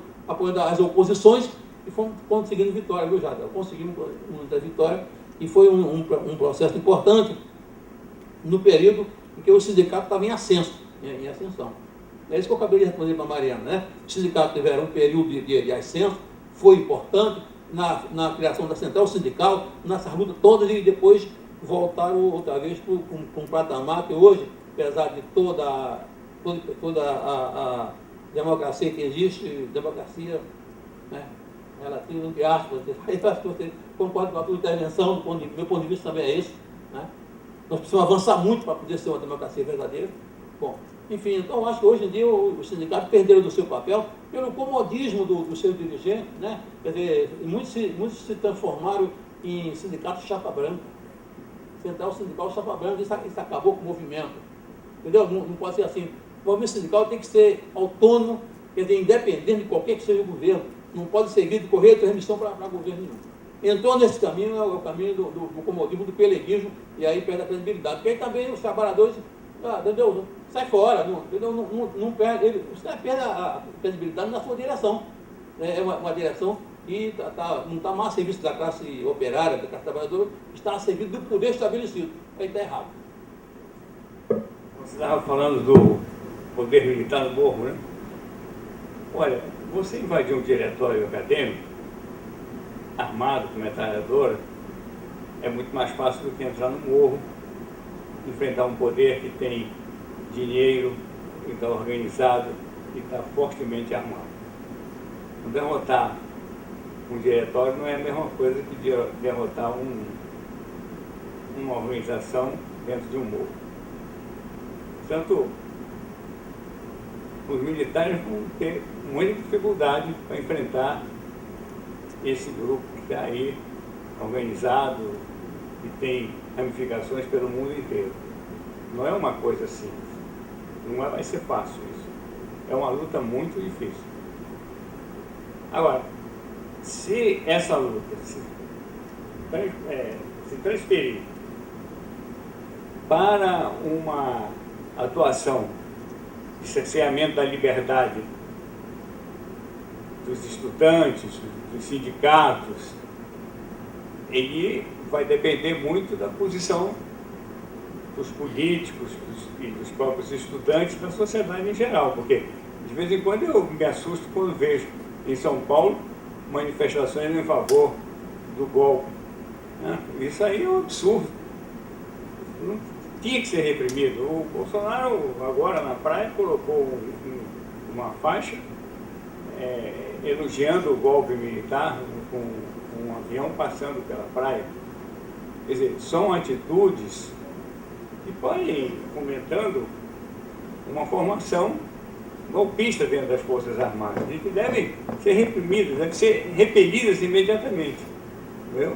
as oposições, e fomos conseguindo vitória, viu, Jadel? Conseguimos muita vitória, e foi um processo importante no período em que o sindicato estava em ascenso, em ascensão. É isso que eu acabei de responder para a Mariana, né? Os sindicatos tiveram um período de ascenso, foi importante na criação da central sindical, nessas lutas todas, e depois voltaram outra vez para um patamar que hoje, apesar de toda a democracia que existe, democracia, né, relativa, entre aspas, eu acho que você concorda com a tua intervenção, do meu ponto de vista também é esse, né? Nós precisamos avançar muito para poder ser uma democracia verdadeira. Bom, enfim, então eu acho que hoje em dia os sindicatos perderam do seu papel pelo comodismo do seu dirigente, né? Quer dizer, muitos se transformaram em sindicatos chapa branca. Central sindical chapa branca, isso acabou com o movimento. Entendeu? Não pode ser assim. O movimento sindical tem que ser autônomo, quer dizer, independente de qualquer que seja o governo. Não pode servir de correio de transmissão para governo nenhum. Entrou nesse caminho, é o caminho do comodismo, do peleguismo, e aí perde a credibilidade. Porque aí também os trabalhadores, entendeu? Sai fora, não perde, os caras perdem a credibilidade na sua direção. É uma direção que não está mais a serviço da classe operária, da classe trabalhadora, está a serviço do poder estabelecido. Aí está errado. Você estava falando do poder militar no morro, né? Olha, você invadiu um diretório acadêmico armado com metralhadora, é muito mais fácil do que entrar no morro, enfrentar um poder que tem dinheiro, que está organizado e está fortemente armado. Derrotar um diretório não é a mesma coisa que derrotar uma organização dentro de um morro. Portanto, os militares vão ter muita dificuldade para enfrentar esse grupo que está aí organizado e tem ramificações pelo mundo inteiro. Não é uma coisa simples. Não vai ser fácil isso. É uma luta muito difícil. Agora, se essa luta se transferir para uma atuação de cerceamento da liberdade dos estudantes, dos sindicatos, ele vai depender muito da posição dos políticos e dos próprios estudantes da sociedade em geral, porque de vez em quando eu me assusto quando vejo em São Paulo manifestações em favor do golpe, né? Isso aí é um absurdo. Não tinha que ser reprimido. O Bolsonaro agora na praia colocou uma faixa elogiando o golpe militar com um avião passando pela praia. Quer dizer, são atitudes que podem ir fomentando uma formação golpista dentro das Forças Armadas e que devem ser reprimidas, devem ser repelidas imediatamente. Entendeu?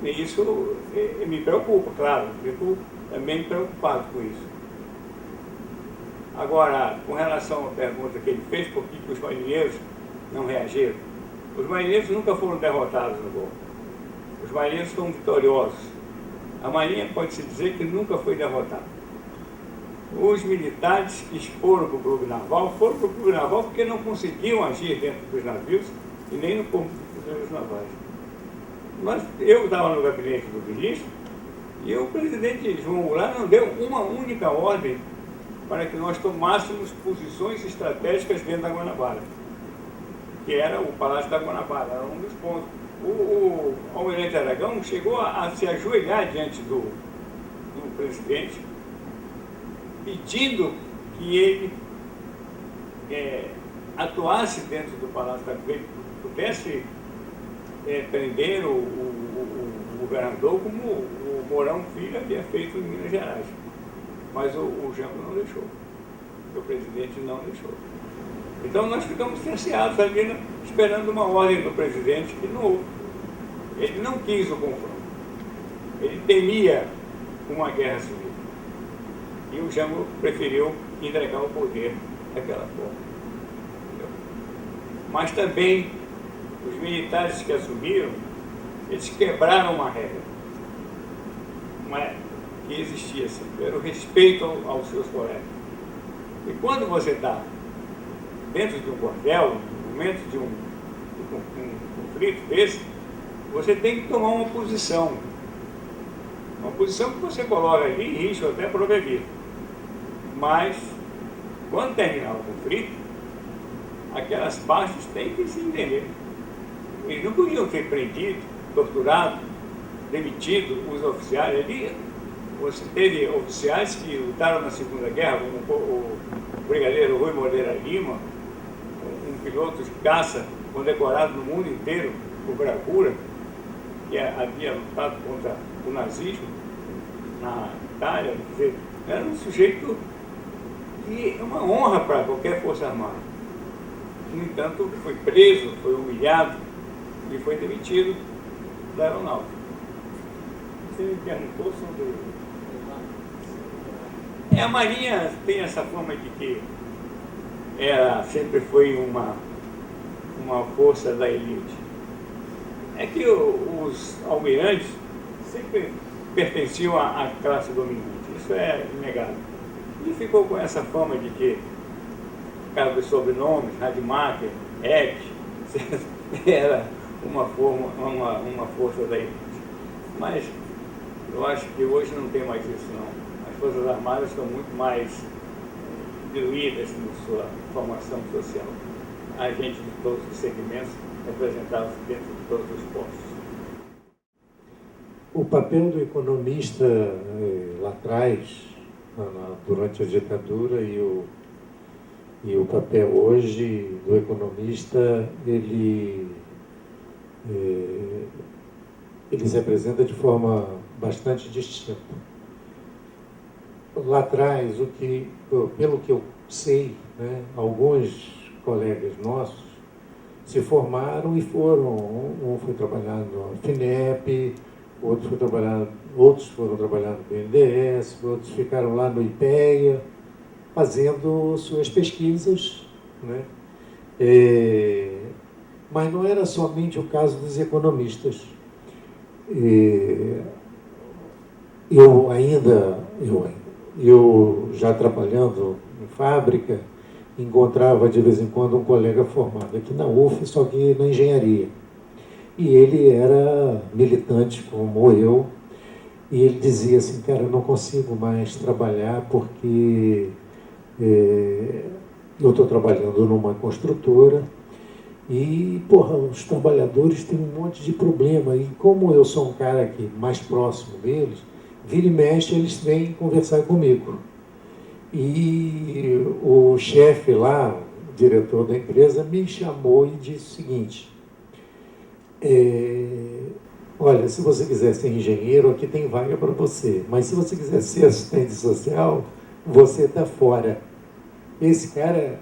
E isso me preocupa, claro, fico também preocupado com isso. Agora, com relação à pergunta que ele fez, por que os marinheiros não reagiram? Os marinheiros nunca foram derrotados no golpe. Os marinheiros são vitoriosos. A Marinha pode-se dizer que nunca foi derrotada. Os militares que foram para o clube naval porque não conseguiam agir dentro dos navios e nem no corpo dos fuzileiros navais. Eu estava no gabinete do ministro E o presidente João Goulart não deu uma única ordem para que nós tomássemos posições estratégicas dentro da Guanabara, que era o Palácio da Guanabara, era um dos pontos. O almirante Aragão chegou a se ajoelhar diante do presidente, pedindo que ele atuasse dentro do Palácio da Guanabara, pudesse prender o governador como o Mourão Filho havia feito em Minas Gerais. Mas o Jango não deixou. O presidente não deixou. Então nós ficamos cerceados ali, esperando uma ordem do presidente que não houve. Ele não quis o confronto. Ele temia uma guerra civil. E o Jango preferiu entregar o poder daquela forma. Entendeu? Mas também os militares que assumiram, eles quebraram uma regra. Que existia sempre, era o respeito aos seus colegas. E quando você está dentro de um quartel, no momento de um conflito desse, você tem que tomar uma posição. Uma posição que você coloca ali em risco até a própria vida. Mas, quando terminar o conflito, aquelas partes têm que se entender. Eles não podiam ter prendido, torturado, demitido os oficiais ali. Você teve oficiais que lutaram na Segunda Guerra, como o brigadeiro Rui Moreira Lima, um piloto de caça condecorado no mundo inteiro por bravura, que havia lutado contra o nazismo na Itália. Quer dizer, era um sujeito que é uma honra para qualquer força armada. No entanto, foi preso, foi humilhado e foi demitido da aeronáutica. Você me perguntou sobre... A Marinha tem essa fama de que ela sempre foi uma força da elite. É que os almirantes sempre pertenciam à classe dominante, isso é inegável. E ficou com essa fama de que, por causa dos sobrenomes, Rademacher, Eck, era uma força da elite. Mas eu acho que hoje não tem mais isso, não. As Forças Armadas estão muito mais diluídas na sua formação social. Há gente de todos os segmentos representados dentro de todos os postos. O papel do economista lá atrás, durante a ditadura, e o papel hoje do economista, ele se apresenta de forma bastante distinta. Lá atrás, pelo que eu sei, né, alguns colegas nossos se formaram e foram, um foi trabalhar no FINEP, outros foram trabalhar no BNDES, outros ficaram lá no IPEA, fazendo suas pesquisas, né? Mas não era somente o caso dos economistas. Eu já trabalhando em fábrica, encontrava de vez em quando um colega formado aqui na UF, só que na engenharia. E ele era militante como eu, e ele dizia assim, cara, eu não consigo mais trabalhar porque eu estou trabalhando numa construtora e, os trabalhadores têm um monte de problema. E como eu sou um cara aqui mais próximo deles, vira e mexe, eles vêm conversar comigo. E o chefe lá, o diretor da empresa, me chamou e disse o seguinte, olha, se você quiser ser engenheiro, aqui tem vaga para você, mas se você quiser ser assistente social, você está fora. Esse cara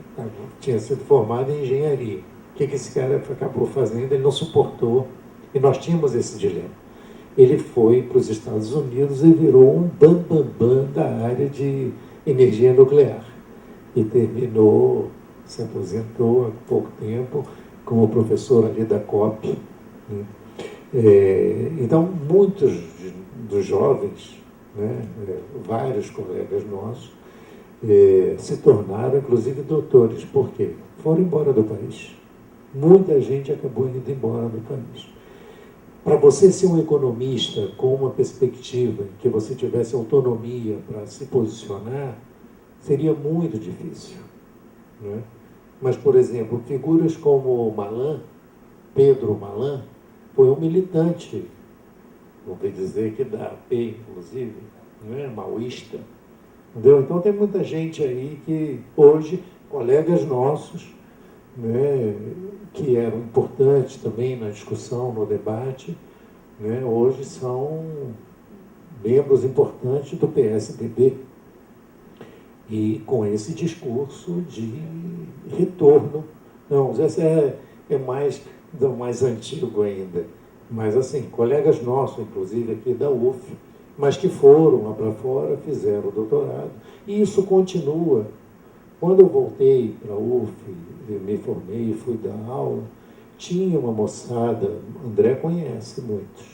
tinha sido formado em engenharia. O que esse cara acabou fazendo? Ele não suportou, e nós tínhamos esse dilema. Ele foi para os Estados Unidos e virou um bambambam da área de energia nuclear. E se aposentou há pouco tempo como professor ali da COP. Né? Então, muitos dos jovens, né, vários colegas nossos, se tornaram, inclusive, doutores. Por quê? Foram embora do país. Muita gente acabou indo embora do país. para você ser um economista com uma perspectiva em que você tivesse autonomia para se posicionar, seria muito difícil, né? Mas, por exemplo, figuras como Malan, Pedro Malan, foi um militante, ouvi dizer que da AP, inclusive, né? Maoísta, entendeu? Então tem muita gente aí que hoje, colegas nossos, né, que eram importantes também na discussão, no debate, né, hoje são membros importantes do PSDB. E com esse discurso de retorno. Não, esse é mais antigo ainda. Mas, assim, colegas nossos, inclusive aqui da UF, mas que foram lá para fora, fizeram o doutorado. E isso continua. Quando eu voltei para a UF, me formei e fui dar aula, tinha uma moçada, André conhece muitos,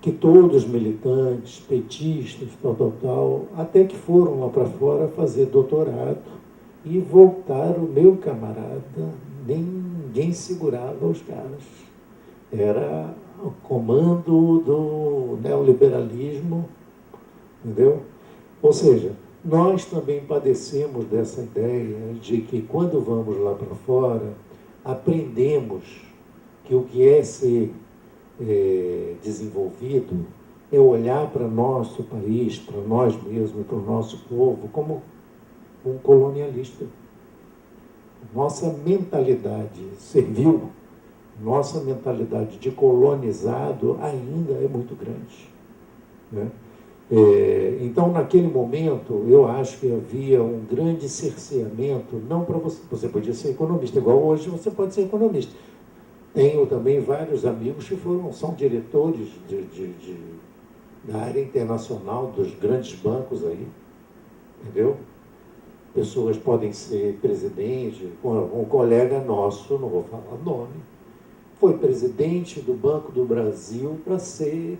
que todos militantes, petistas, tal, até que foram lá para fora fazer doutorado e voltaram, meu camarada, ninguém segurava os caras. Era o comando do neoliberalismo, entendeu? Ou seja, nós também padecemos dessa ideia de que quando vamos lá para fora, aprendemos que o que é ser desenvolvido é olhar para nosso país, para nós mesmos, para o nosso povo, como um colonialista. Nossa mentalidade servil, nossa mentalidade de colonizado ainda é muito grande, né? Então, naquele momento, eu acho que havia um grande cerceamento, não para você, você podia ser economista, igual hoje você pode ser economista. Tenho também vários amigos que são diretores da área internacional dos grandes bancos aí, entendeu? Pessoas podem ser presidente, um colega nosso, não vou falar nome, foi presidente do Banco do Brasil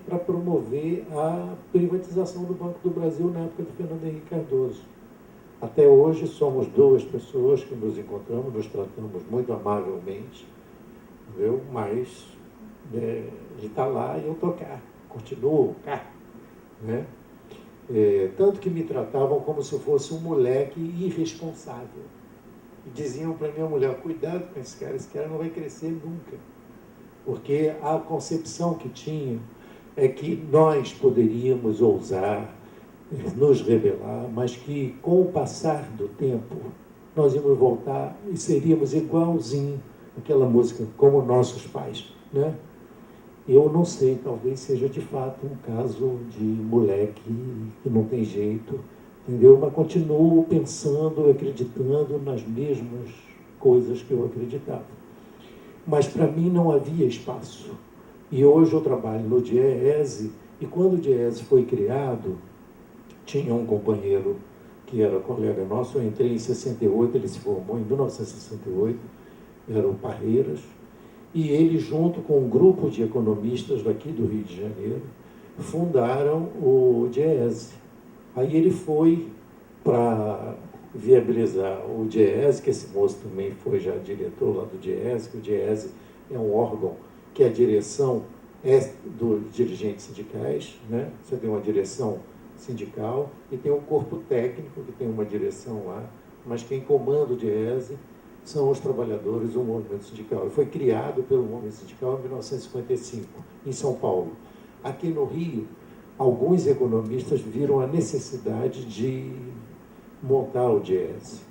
para promover a privatização do Banco do Brasil na época do Fernando Henrique Cardoso. Até hoje somos duas pessoas que nos encontramos, nos tratamos muito amavelmente, entendeu? Mas ele está lá e eu estou cá, continuo cá, né? Tanto que me tratavam como se eu fosse um moleque irresponsável. E diziam para minha mulher, cuidado com esse cara não vai crescer nunca. Porque a concepção que tinham é que nós poderíamos ousar, nos rebelar, mas que com o passar do tempo nós íamos voltar e seríamos igualzinho aquela música, como nossos pais, né? Eu não sei, talvez seja de fato um caso de moleque que não tem jeito, entendeu? Mas continuo pensando, acreditando nas mesmas coisas que eu acreditava. Mas para mim não havia espaço. E hoje eu trabalho no DIEESE, e quando o DIEESE foi criado, tinha um companheiro que era colega nosso, eu entrei em 68, ele se formou em 1968, era o Parreiras, e ele, junto com um grupo de economistas daqui do Rio de Janeiro, fundaram o DIEESE. Aí ele foi para viabilizar o DIEESE, que esse moço também foi já diretor lá do DIEESE, que o DIEESE é um órgão que a direção é dos dirigentes sindicais, né? Você tem uma direção sindical e tem um corpo técnico que tem uma direção lá, mas quem comanda o DIEESE são os trabalhadores do movimento sindical. Ele foi criado pelo movimento sindical em 1955, em São Paulo. Aqui no Rio, alguns economistas viram a necessidade de montar o DIEESE.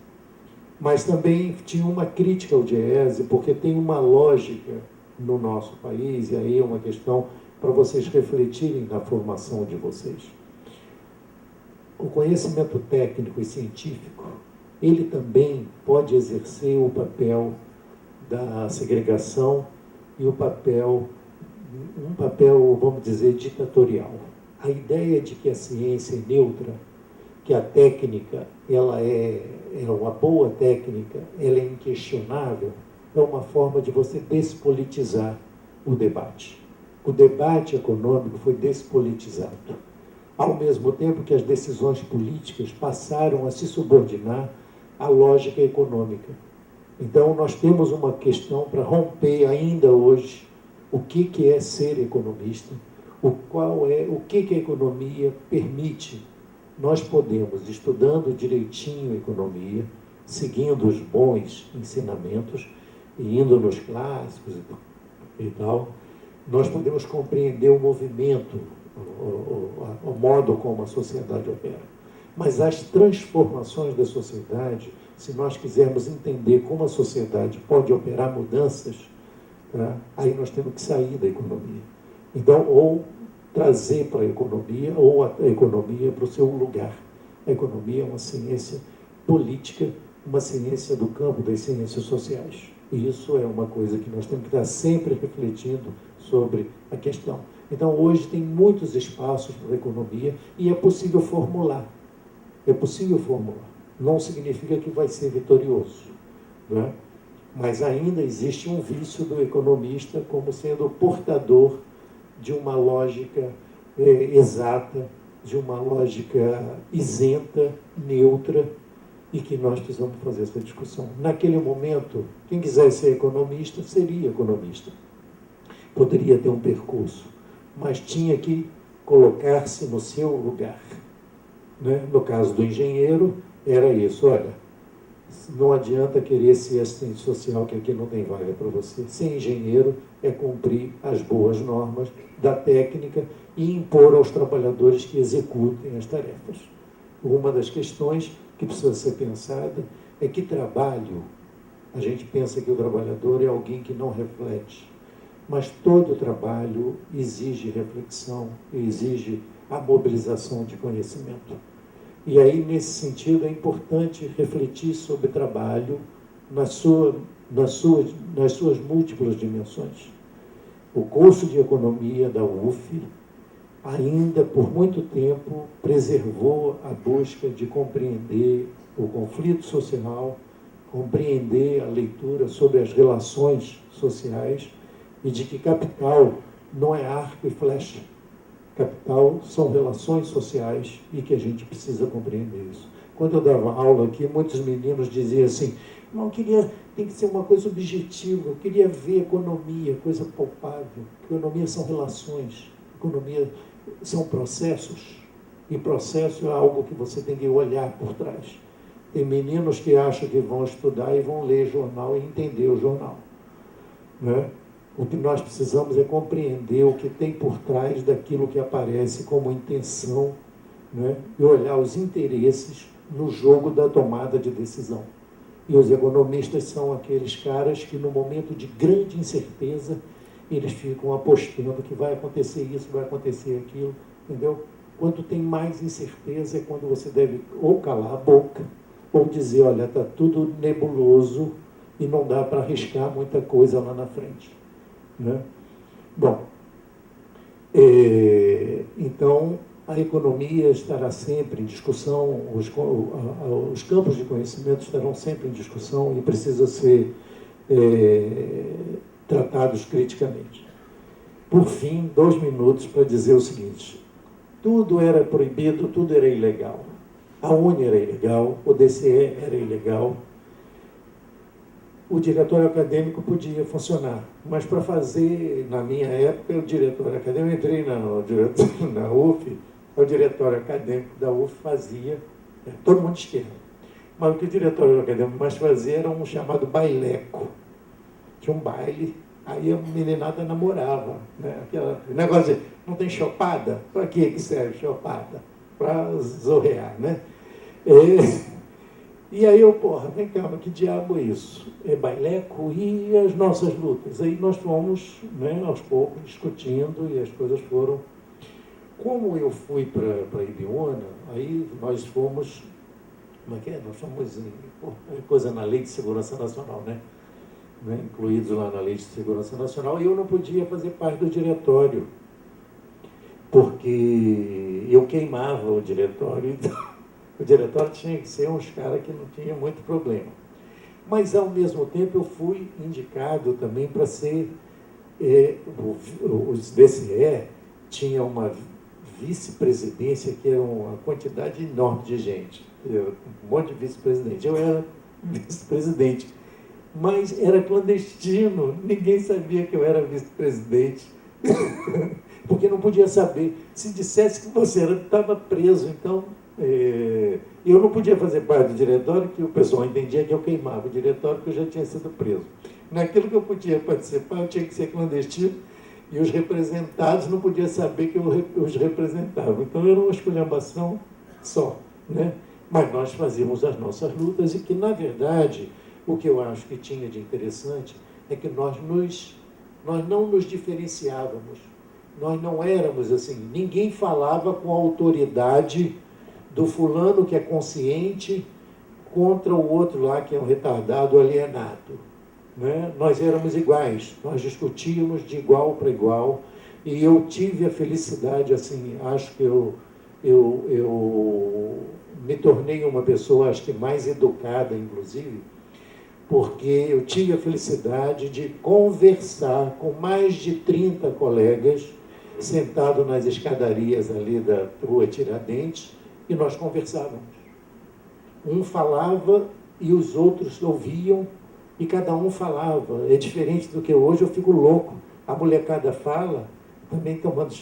Mas também tinha uma crítica ao DIEESE, porque tem uma lógica no nosso país, e aí é uma questão para vocês refletirem na formação de vocês. O conhecimento técnico e científico, ele também pode exercer o papel da segregação e um papel, vamos dizer, ditatorial. A ideia de que a ciência é neutra, que a técnica ela é uma boa técnica, ela é inquestionável, é uma forma de você despolitizar o debate. O debate econômico foi despolitizado, ao mesmo tempo que as decisões políticas passaram a se subordinar à lógica econômica. Então, nós temos uma questão para romper ainda hoje o que é ser economista, o que a economia permite. Nós podemos, estudando direitinho economia, seguindo os bons ensinamentos e indo nos clássicos e tal, nós podemos compreender o movimento, o modo como a sociedade opera. Mas as transformações da sociedade, se nós quisermos entender como a sociedade pode operar mudanças, tá? Aí nós temos que sair da economia. Então, ou trazer para a economia, ou a economia para o seu lugar. A economia é uma ciência política, uma ciência do campo das ciências sociais. E isso é uma coisa que nós temos que estar sempre refletindo sobre a questão. Então, hoje tem muitos espaços para a economia e é possível formular. É possível formular. Não significa que vai ser vitorioso, né? Mas ainda existe um vício do economista como sendo portador de uma lógica exata, de uma lógica isenta, neutra, e que nós precisamos fazer essa discussão. Naquele momento, quem quisesse ser economista, seria economista. Poderia ter um percurso, mas tinha que colocar-se no seu lugar, né? No caso do engenheiro, era isso, olha, não adianta querer ser assistente social, que aqui não tem vaga para você. Ser engenheiro é cumprir as boas normas da técnica e impor aos trabalhadores que executem as tarefas. Uma das questões que precisa ser pensada é que trabalho, a gente pensa que o trabalhador é alguém que não reflete, mas todo trabalho exige reflexão, exige a mobilização de conhecimento. E aí, nesse sentido, é importante refletir sobre trabalho nas suas múltiplas dimensões. O curso de economia da UF, ainda por muito tempo, preservou a busca de compreender o conflito social, compreender a leitura sobre as relações sociais e de que capital não é arco e flecha. Capital são relações sociais e que a gente precisa compreender isso. Quando eu dava aula aqui, muitos meninos diziam assim, não, tem que ser uma coisa objetiva, eu queria ver economia, coisa palpável. Economia são relações, economia são processos, e processo é algo que você tem que olhar por trás. Tem meninos que acham que vão estudar e vão ler jornal e entender o jornal, né? O que nós precisamos é compreender o que tem por trás daquilo que aparece como intenção, né? E olhar os interesses no jogo da tomada de decisão. E os economistas são aqueles caras que, no momento de grande incerteza, eles ficam apostando que vai acontecer isso, vai acontecer aquilo, entendeu? Quanto tem mais incerteza é quando você deve ou calar a boca, ou dizer, olha, está tudo nebuloso e não dá para arriscar muita coisa lá na frente, né? Bom, então a economia estará sempre em discussão, os campos de conhecimento estarão sempre em discussão e precisam ser tratados criticamente. Por fim, 2 minutos para dizer o seguinte, tudo era proibido, tudo era ilegal. A UNE era ilegal, o DCE era ilegal, o diretório acadêmico podia funcionar, mas para fazer, na minha época, o diretório acadêmico, eu entrei na UF, o diretório acadêmico da UF fazia, todo mundo de esquerda, mas o que o diretório acadêmico mais fazia era um chamado baileco. Tinha um baile, aí a meninada namorava, né? Aquele negócio de, não tem chopada? Para que serve chopada? Para zorrear, né? E aí eu, vem cá, mas que diabo é isso? É baileco e as nossas lutas? Aí nós fomos, né, aos poucos, discutindo e as coisas foram... Como eu fui para Ibiúna, aí nós fomos... Como é que é? Nós fomos coisa na Lei de Segurança Nacional, né? Incluídos lá na Lei de Segurança Nacional, e eu não podia fazer parte do diretório, porque eu queimava o diretório, então... O diretório tinha que ser uns caras que não tinham muito problema. Mas, ao mesmo tempo, eu fui indicado também para ser... os DCE tinha uma vice-presidência que era uma quantidade enorme de gente. Um monte de vice-presidente. Eu era vice-presidente. mas era clandestino, ninguém sabia que eu era vice-presidente, porque não podia saber. Se dissesse que você estava preso, então eu não podia fazer parte do diretório, que o pessoal entendia que eu queimava o diretório, porque eu já tinha sido preso. Naquilo que eu podia participar, eu tinha que ser clandestino, e os representados não podiam saber que eu os representava. Então era uma esculhambação só, né? Mas nós fazíamos as nossas lutas, e que, na verdade, o que eu acho que tinha de interessante é que nós não nos diferenciávamos. Nós não éramos assim, ninguém falava com a autoridade do fulano que é consciente contra o outro lá que é um retardado alienado. Né? Nós éramos iguais, nós discutíamos de igual para igual, e eu tive a felicidade, assim, acho que eu me tornei uma pessoa, acho que mais educada, inclusive, porque eu tive a felicidade de conversar com mais de 30 colegas, sentado nas escadarias ali da Rua Tiradentes, e nós conversávamos. Um falava e os outros ouviam, e cada um falava. É diferente do que hoje, eu fico louco. A molecada fala, também tomando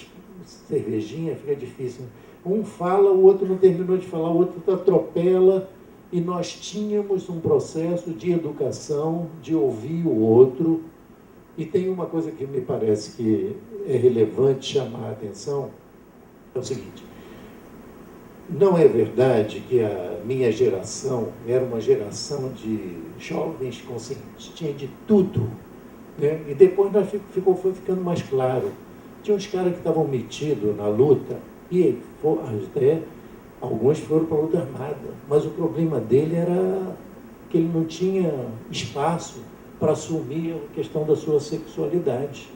cervejinha, fica difícil. Um fala, o outro não terminou de falar, o outro atropela, e nós tínhamos um processo de educação, de ouvir o outro. E tem uma coisa que me parece que é relevante chamar a atenção, é o seguinte: não é verdade que a minha geração era uma geração de jovens conscientes, tinha de tudo, né? E depois foi ficando mais claro. Tinha uns caras que estavam metidos na luta, e até alguns foram para a luta armada, mas o problema dele era que ele não tinha espaço para assumir a questão da sua sexualidade.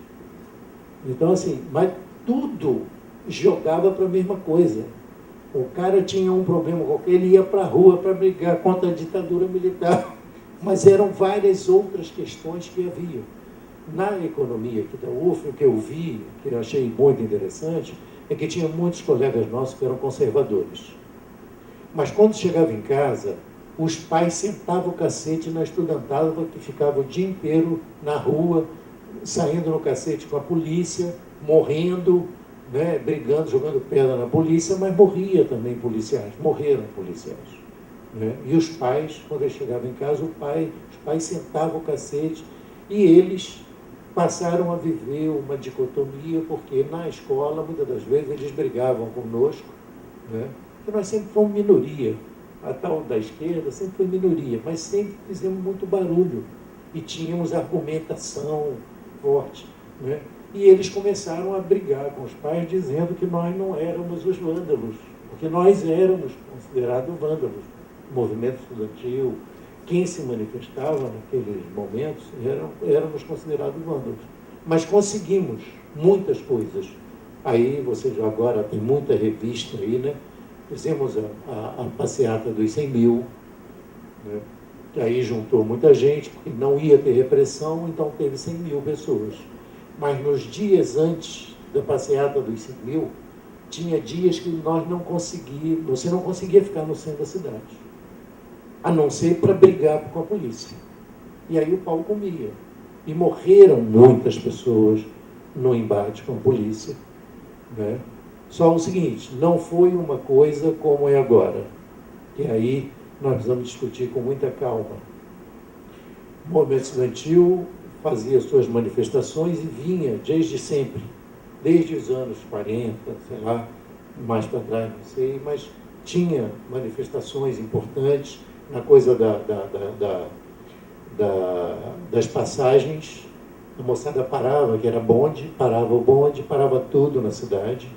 Então, assim, mas tudo jogava para a mesma coisa. O cara tinha um problema qualquer, ele ia para a rua para brigar contra a ditadura militar. Mas eram várias outras questões que havia. Na economia aqui da UF, o que eu vi, que eu achei muito interessante, é que tinha muitos colegas nossos que eram conservadores. Mas quando chegava em casa, os pais sentavam o cacete na estudantada, que ficava o dia inteiro na rua, saindo no cacete com a polícia, morrendo, né, brigando, jogando pedra na polícia, mas morreram também policiais. Né? E os pais, quando eles chegavam em casa, os pais sentavam o cacete, e eles passaram a viver uma dicotomia, porque na escola, muitas das vezes, eles brigavam conosco, né? Porque nós sempre fomos minoria. A tal da esquerda sempre foi minoria, mas sempre fizemos muito barulho e tínhamos argumentação forte, né? E eles começaram a brigar com os pais, dizendo que nós não éramos os vândalos, porque nós éramos considerados vândalos. O movimento estudantil, quem se manifestava naqueles momentos, éramos considerados vândalos. Mas conseguimos muitas coisas. Aí, vocês agora tem muita revista aí, né? Fizemos a passeata dos 100 mil, né? Que aí juntou muita gente, porque não ia ter repressão, então teve 100 mil pessoas. Mas nos dias antes da passeata dos 100 mil, tinha dias que nós não conseguíamos, você não conseguia ficar no centro da cidade, a não ser para brigar com a polícia. E aí o pau comia. E morreram muitas pessoas no embate com a polícia, né? Só o seguinte, não foi uma coisa como é agora, que aí nós precisamos discutir com muita calma. O movimento estudantil fazia suas manifestações e vinha desde sempre, desde os anos 40, sei lá, mais para trás, não sei, mas tinha manifestações importantes na coisa das passagens. A moçada parava, que era bonde, parava o bonde, parava tudo na cidade,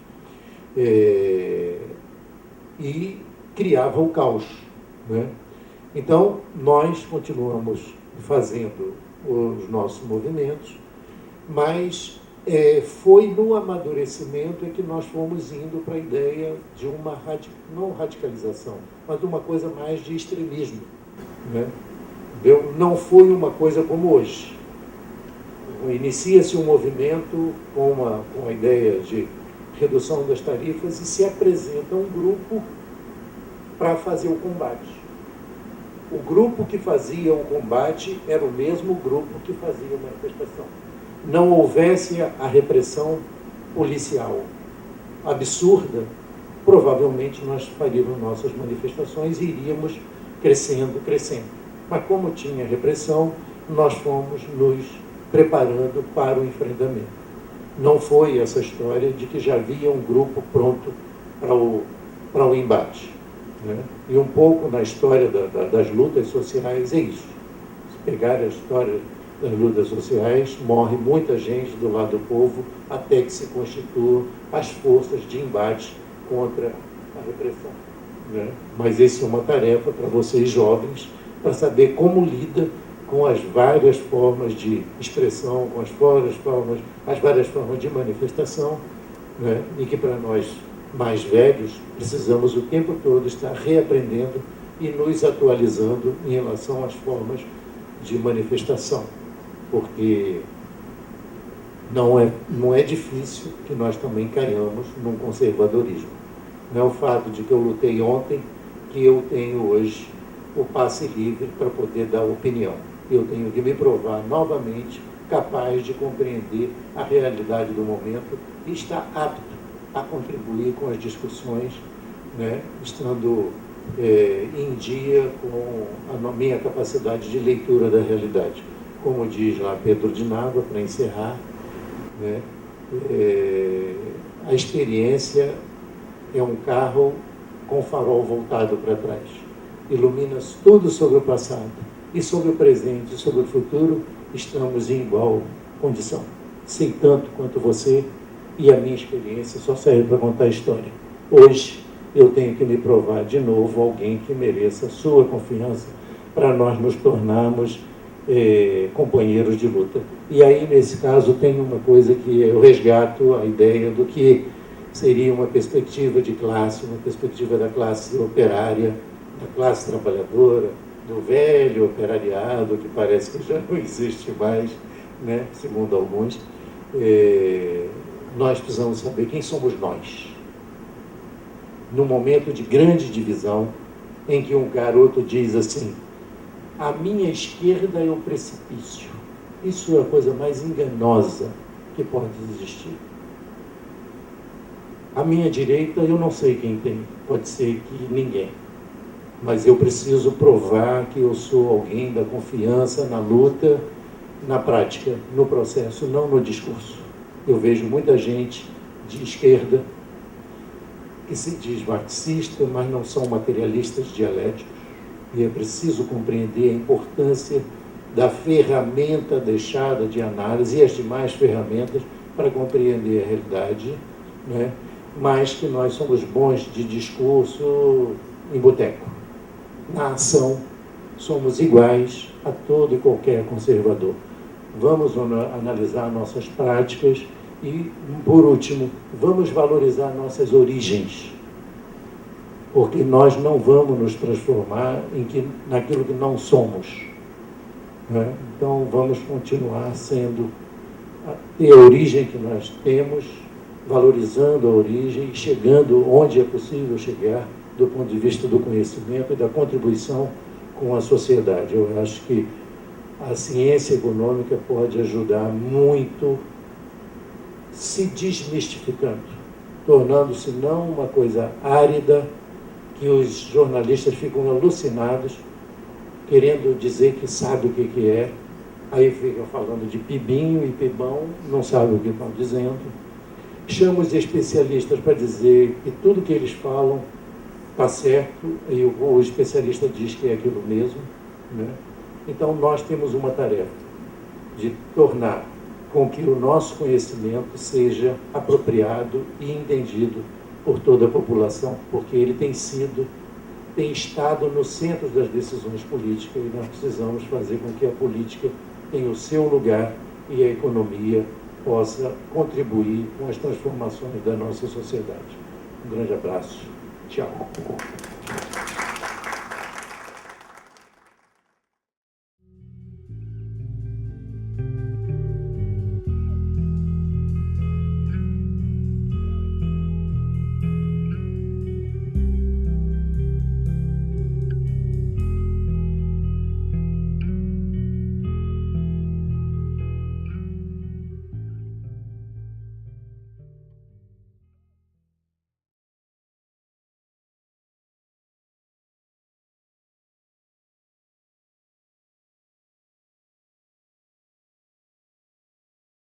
e criava o caos, né? Então, nós continuamos fazendo os nossos movimentos, mas foi no amadurecimento que nós fomos indo para a ideia de uma, não radicalização, mas de uma coisa mais de extremismo, né? Não foi uma coisa como hoje. Inicia-se um movimento com a ideia de redução das tarifas e se apresenta um grupo para fazer o combate. O grupo que fazia o combate era o mesmo grupo que fazia a manifestação. Não houvesse a repressão policial absurda, provavelmente nós faríamos nossas manifestações e iríamos crescendo. Mas como tinha repressão, nós fomos nos preparando para o enfrentamento. Não foi essa história de que já havia um grupo pronto para o embate, né? E um pouco na história das lutas sociais é isso. Se pegar a história das lutas sociais, morre muita gente do lado do povo até que se constituam as forças de embate contra a repressão, né? Mas isso é uma tarefa para vocês jovens, para saber como lida com as várias formas de expressão, com as várias formas de manifestação, né? E que para nós mais velhos precisamos o tempo todo estar reaprendendo e nos atualizando em relação às formas de manifestação, porque não é difícil que nós também caiamos num conservadorismo. Não é o fato de que eu lutei ontem que eu tenho hoje o passe livre para poder dar opinião. Eu tenho que me provar novamente capaz de compreender a realidade do momento e estar apto a contribuir com as discussões, né, estando em dia com a minha capacidade de leitura da realidade. Como diz lá Pedro de Nava, para encerrar, né, a experiência é um carro com farol voltado para trás. Ilumina tudo sobre o passado. E sobre o presente e sobre o futuro, estamos em igual condição. Sei tanto quanto você, e a minha experiência só serve para contar a história. Hoje, eu tenho que me provar de novo alguém que mereça a sua confiança para nós nos tornarmos companheiros de luta. E aí, nesse caso, tem uma coisa que eu resgato a ideia do que seria uma perspectiva de classe, uma perspectiva da classe operária, da classe trabalhadora, do velho operariado, que parece que já não existe mais, né, segundo alguns. Nós precisamos saber quem somos nós. No momento de grande divisão, em que um garoto diz assim: à minha esquerda é o precipício. Isso é a coisa mais enganosa que pode existir. À minha direita eu não sei quem tem, pode ser que ninguém. Mas eu preciso provar que eu sou alguém da confiança na luta, na prática, no processo, não no discurso. Eu vejo muita gente de esquerda que se diz marxista, mas não são materialistas dialéticos. E é preciso compreender a importância da ferramenta deixada de análise e as demais ferramentas para compreender a realidade, né? Mas que nós somos bons de discurso em boteco. Na ação, somos iguais a todo e qualquer conservador. Vamos analisar nossas práticas e, por último, vamos valorizar nossas origens, porque nós não vamos nos transformar naquilo que não somos, né? Então, vamos continuar sendo a origem que nós temos, valorizando a origem e chegando onde é possível chegar do ponto de vista do conhecimento e da contribuição com a sociedade. Eu acho que a ciência econômica pode ajudar muito, se desmistificando, tornando-se não uma coisa árida, que os jornalistas ficam alucinados, querendo dizer que sabe o que é, aí ficam falando de pibinho e pibão, não sabem o que estão dizendo. Chama os especialistas para dizer que tudo que eles falam está certo, e o especialista diz que é aquilo mesmo, né? Então, nós temos uma tarefa de tornar com que o nosso conhecimento seja apropriado e entendido por toda a população, porque ele tem estado no centro das decisões políticas, e nós precisamos fazer com que a política tenha o seu lugar e a economia possa contribuir com as transformações da nossa sociedade. Um grande abraço. Tchau.